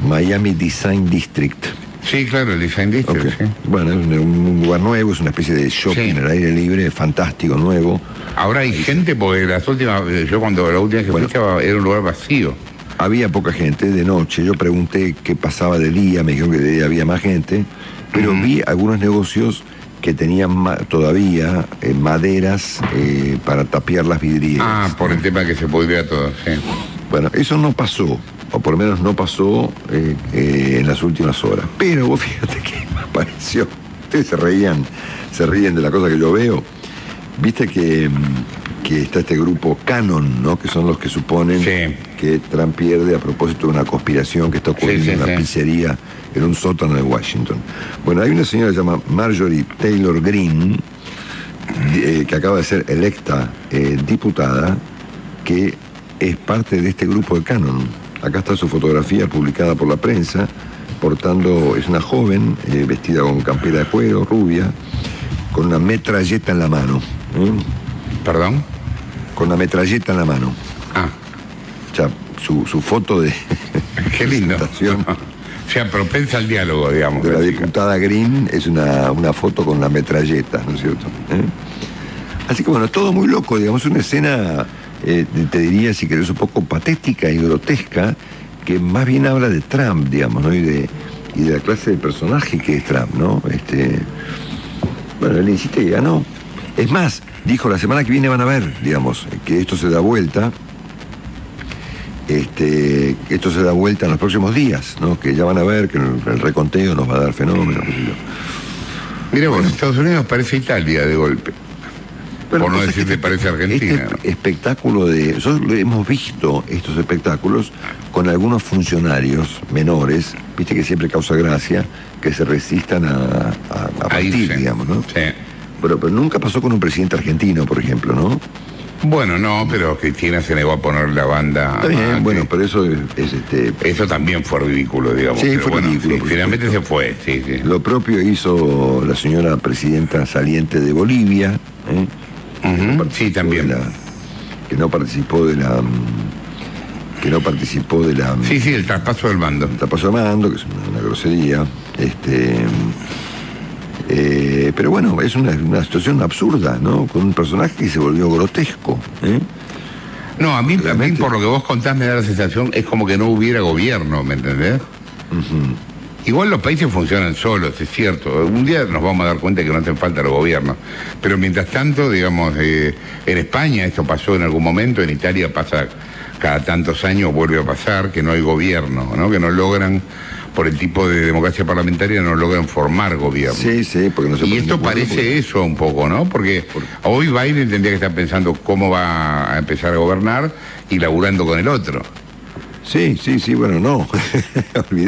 Miami Design District. Sí, claro, el Design District. Okay. Sí. Bueno, es un lugar nuevo, es una especie de shopping al aire libre, fantástico, nuevo. Ahora hay gente, porque la última vez que fui era un lugar vacío. Había poca gente de noche. Yo pregunté qué pasaba de día, me dijeron que de día había más gente, pero vi algunos negocios que tenían todavía maderas para tapiar las vidrieras. Por el tema que se podría todo, sí. Bueno, eso no pasó, o por lo menos no pasó en las últimas horas. Pero vos fíjate que me pareció, ustedes se ríen de la cosa que yo veo. Viste que está este grupo Canon, ¿no? Que son los que suponen que Trump pierde a propósito de una conspiración que está ocurriendo en una pizzería en un sótano de Washington. Bueno, hay una señora que se llama Marjorie Taylor Greene, que acaba de ser electa diputada, que es parte de este grupo de Canon. Acá está su fotografía publicada por la prensa, es una joven, vestida con campera de cuero, rubia, con una metralleta en la mano. ¿Perdón? Con una metralleta en la mano. O sea, su foto de... Qué lindo. O sea, propensa al diálogo, digamos. De la diputada Green es una foto con la metralleta, ¿no es cierto? Así que bueno, todo muy loco, digamos, una escena, te diría, si querés, un poco patética y grotesca, que más bien habla de Trump, digamos, ¿no? Y de la clase de personaje que es Trump, ¿no? Bueno, él insiste y ganó. Es más, dijo, la semana que viene van a ver, digamos, que esto se da vuelta. Esto se da vuelta en los próximos días, ¿no? Que ya van a ver que el reconteo nos va a dar fenómenos. Mira, bueno, Estados Unidos parece Italia de golpe. Por no decir que parece Argentina. Espectáculo nosotros hemos visto estos espectáculos con algunos funcionarios menores, viste que siempre causa gracia, que se resistan a partir, digamos, ¿no? Sí. Pero nunca pasó con un presidente argentino, por ejemplo, ¿no? Bueno, no, pero Cristina se negó a poner la banda. Está bien, bueno, pero eso es Eso también fue ridículo, digamos. Sí, pero fue bueno, ridículo. sí, finalmente se fue, sí. Lo propio hizo la señora presidenta saliente de Bolivia, Sí, también. que no participó de la... Sí, el traspaso del mando. El traspaso del mando, que es una grosería. Pero bueno, es una situación absurda, ¿no? Con un personaje que se volvió grotesco. No, a mí por lo que vos contás me da la sensación, es como que no hubiera gobierno, ¿me entendés? Igual los países funcionan solos, es cierto. Un día nos vamos a dar cuenta que no hacen falta los gobiernos. Pero mientras tanto, digamos, en España esto pasó en algún momento, en Italia pasa cada tantos años, vuelve a pasar, que no hay gobierno, ¿no? Que no logran, por el tipo de democracia parlamentaria, no logran formar gobierno. Sí, porque no se Y esto parece eso un poco, ¿no? Porque hoy Biden tendría que estar pensando cómo va a empezar a gobernar y laburando con el otro. Sí, bueno, no.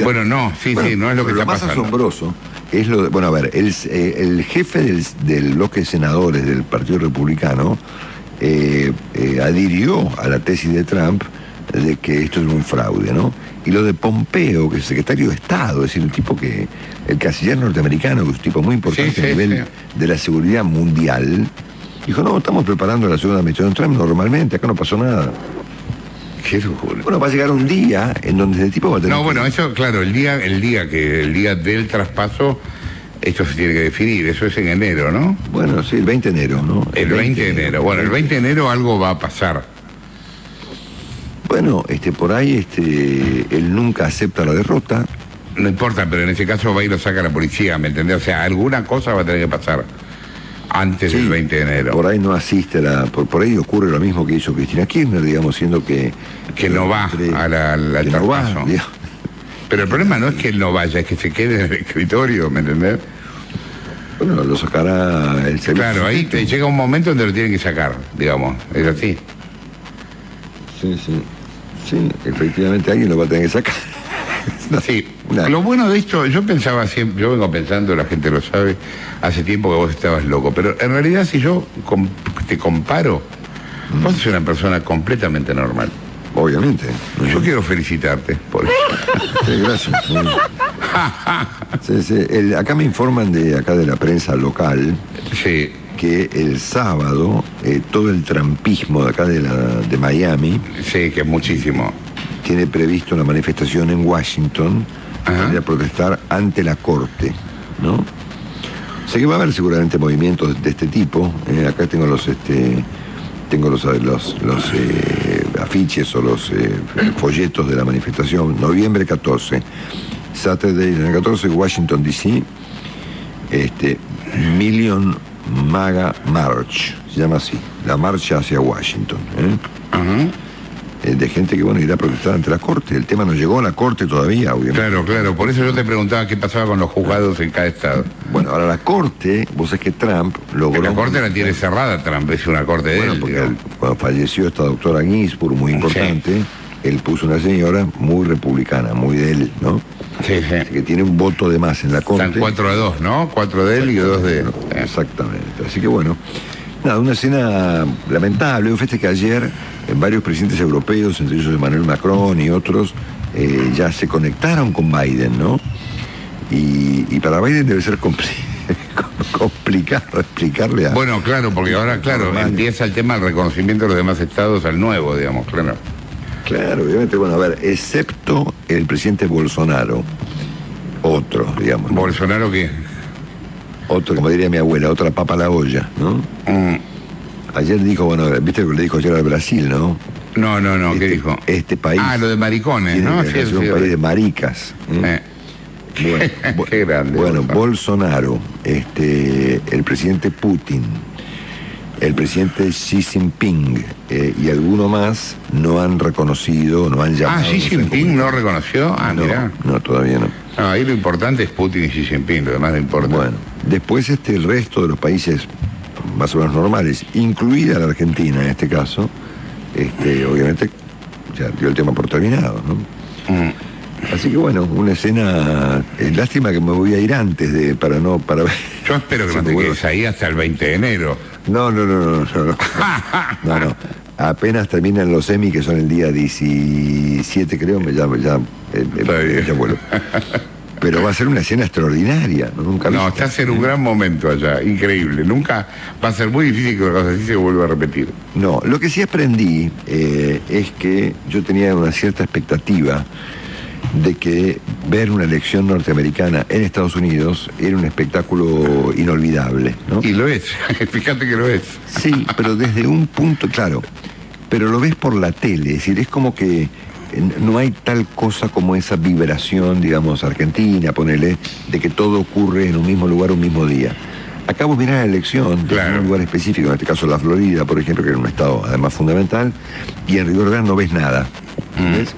Bueno, no, no es lo que está pasando. Lo más asombroso es lo de, bueno, a ver, el jefe del bloque de senadores del Partido Republicano adhirió a la tesis de Trump de que esto es un fraude, ¿no? Y lo de Pompeo, que es secretario de Estado, es decir, el canciller norteamericano, que es un tipo muy importante a nivel de la seguridad mundial, dijo, no, estamos preparando la segunda administración de Trump normalmente, acá no pasó nada. Qué locura. Bueno, va a llegar un día en donde el tipo va a tener... No, bueno, eso, claro, el día del traspaso, esto se tiene que definir, eso es en enero, ¿no? Bueno, sí, el 20 de enero, ¿no? El 20 de enero. Bueno, el 20 de enero algo va a pasar. Bueno, por ahí él nunca acepta la derrota. No importa, pero en ese caso va y lo saca la policía, ¿me entendés? O sea, alguna cosa va a tener que pasar antes del 20 de enero. Por ahí no asiste por ahí ocurre lo mismo que hizo Cristina Kirchner, digamos, siendo que no va al traspaso. Pero el problema no es que él no vaya, es que se quede en el escritorio, ¿me entendés? Bueno, lo sacará el servicio. Claro, ahí llega un momento donde lo tienen que sacar, digamos, es así. Sí, efectivamente alguien lo va a tener que sacar. Sí, lo bueno de esto, yo pensaba siempre, yo vengo pensando, la gente lo sabe, hace tiempo que vos estabas loco, pero en realidad si yo te comparo, vos sos una persona completamente normal. Obviamente. Yo quiero felicitarte por eso. Sí, gracias. Acá me informan de la prensa local que el sábado todo el trampismo de acá de Miami, que es muchísimo, tiene previsto una manifestación en Washington para protestar ante la corte, ¿no? O sea que va a haber seguramente movimientos de este tipo. Acá tengo los afiches o los folletos de la manifestación. Noviembre 14, Saturday 14, Washington DC, Million MAGA March, se llama así, la marcha hacia Washington. De gente que, irá a protestar ante la corte. El tema no llegó a la corte todavía, obviamente. Claro, por eso yo te preguntaba qué pasaba con los juzgados en cada estado. Bueno, ahora la corte, vos sabés que Trump logró... La corte la tiene cerrada, Trump, es una corte de él. Porque cuando falleció esta doctora Ginsburg, muy importante, él puso una señora muy republicana, muy de él, ¿no? Sí. Que tiene un voto de más en la corte. Están 4-2, ¿no? 4 de él y 2 de él. Exactamente. Así que nada, una escena lamentable. Fíjate que ayer varios presidentes europeos, entre ellos Emmanuel Macron y otros, ya se conectaron con Biden, ¿no? Y para Biden debe ser complicado explicarle a... Bueno, claro, porque ahora, empieza el tema del reconocimiento de los demás estados al nuevo, digamos, claro. Claro, obviamente, excepto el presidente Bolsonaro, otro, digamos, ¿no? ¿Bolsonaro qué? Otro, como diría mi abuela, otra papa a la olla, ¿no? Ayer dijo, viste lo que le dijo ayer al Brasil, ¿no? No, ¿qué dijo? Este país... lo de maricones, ¿no? Es un país de maricas. Qué grande. Bolsonaro, el presidente Putin, el presidente Xi Jinping y alguno más no han reconocido, no han llamado... ¿Xi Jinping no reconoció? Mirá. No, todavía no. Ahí lo importante es Putin y Xi Jinping, lo demás no importa. Bueno, después el resto de los países más o menos normales, incluida la Argentina en este caso, obviamente ya dio el tema por terminado, ¿no? Así que bueno, una escena, lástima que me voy a ir antes para ver. Yo espero que no te quedes ahí hasta el 20 de enero. No. No. Apenas terminan los semis, que son el día 17, creo, ya vuelvo. Pero va a ser una escena extraordinaria, ¿no? Nunca no, estás en un gran momento allá, increíble. Nunca va a ser muy difícil que una cosa así se vuelva a repetir. No, lo que sí aprendí es que yo tenía una cierta expectativa de que ver una elección norteamericana en Estados Unidos era un espectáculo inolvidable, ¿no? Y lo es, fíjate que lo es. Sí, pero desde un punto, claro, pero lo ves por la tele, es decir, es como que no hay tal cosa como esa vibración, digamos, argentina, ponele, de que todo ocurre en un mismo lugar, un mismo día. Acá vos mirás la elección de un lugar específico, en este caso la Florida, por ejemplo, que era un estado además fundamental, y en Río Grande no ves nada, ¿ves?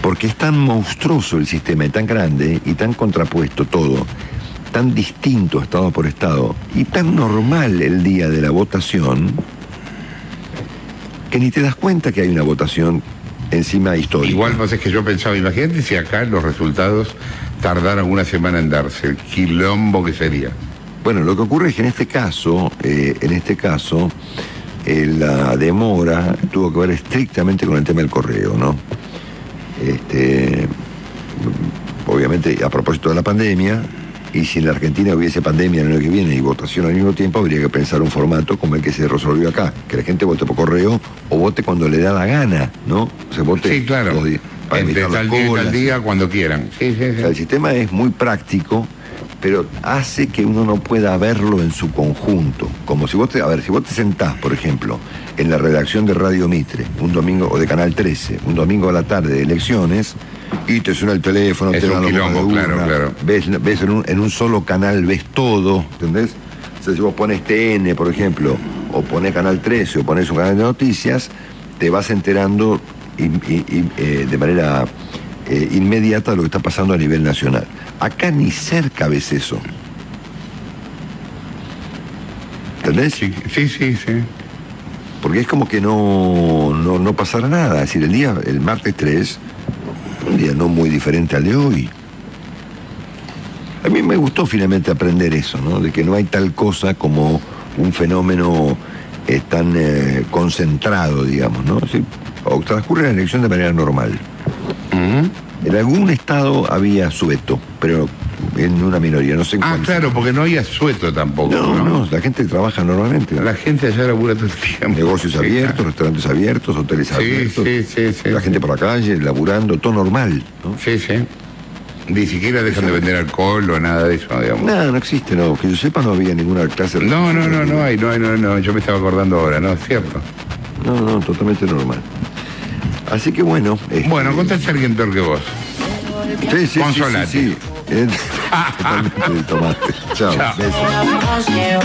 Porque es tan monstruoso el sistema, y tan grande, y tan contrapuesto todo, tan distinto estado por estado, y tan normal el día de la votación, que ni te das cuenta que hay una votación encima histórica. Igual, no sé, es que yo pensaba, imagínate si acá los resultados tardaran una semana en darse, el quilombo que sería. Bueno, lo que ocurre es que en este caso, la demora tuvo que ver estrictamente con el tema del correo, ¿no? Obviamente, a propósito de la pandemia, y si en la Argentina hubiese pandemia el año que viene y votación al mismo tiempo, habría que pensar un formato como el que se resolvió acá, que la gente vote por correo o vote cuando le da la gana, ¿no? Se vote, sí, claro, para entre tal día y tal día, cuando quieran. Sí. O sea, el sistema es muy práctico, pero hace que uno no pueda verlo en su conjunto. Como si vos si vos te sentás, por ejemplo, en la redacción de Radio Mitre, un domingo, o de Canal 13, un domingo a la tarde de elecciones, y te suena el teléfono, es te dan un quilombo, claro. Ves en un solo canal, ves todo, ¿entendés? O sea, si vos pones TN, por ejemplo, o pones Canal 13, o pones un canal de noticias, te vas enterando de manera inmediata de lo que está pasando a nivel nacional. Acá ni cerca ves eso. ¿Entendés? Sí. Porque es como que no pasara nada. Es decir, el martes 3, un día no muy diferente al de hoy. A mí me gustó finalmente aprender eso, ¿no? De que no hay tal cosa como un fenómeno tan concentrado, digamos, ¿no? Sí, o transcurre la elección de manera normal. En algún estado había sueto, pero en una minoría, no sé en cuánto. Claro, porque no hay asueto tampoco. No, la gente trabaja normalmente. La gente allá labura todo el tiempo. Negocios abiertos, restaurantes abiertos, hoteles abiertos. Sí. La gente por la calle, laburando, todo normal, ¿no? Sí. Ni siquiera dejan de vender alcohol o nada de eso, digamos. No existe, no. Que yo sepa, no había ninguna clase de... No hay. Yo me estaba acordando ahora, ¿no? Es cierto. No, totalmente normal. Así que bueno... Bueno, contaste a alguien peor que vos. Sí. Consolate. Sí. Totalmente, tomate. Chao. Besos.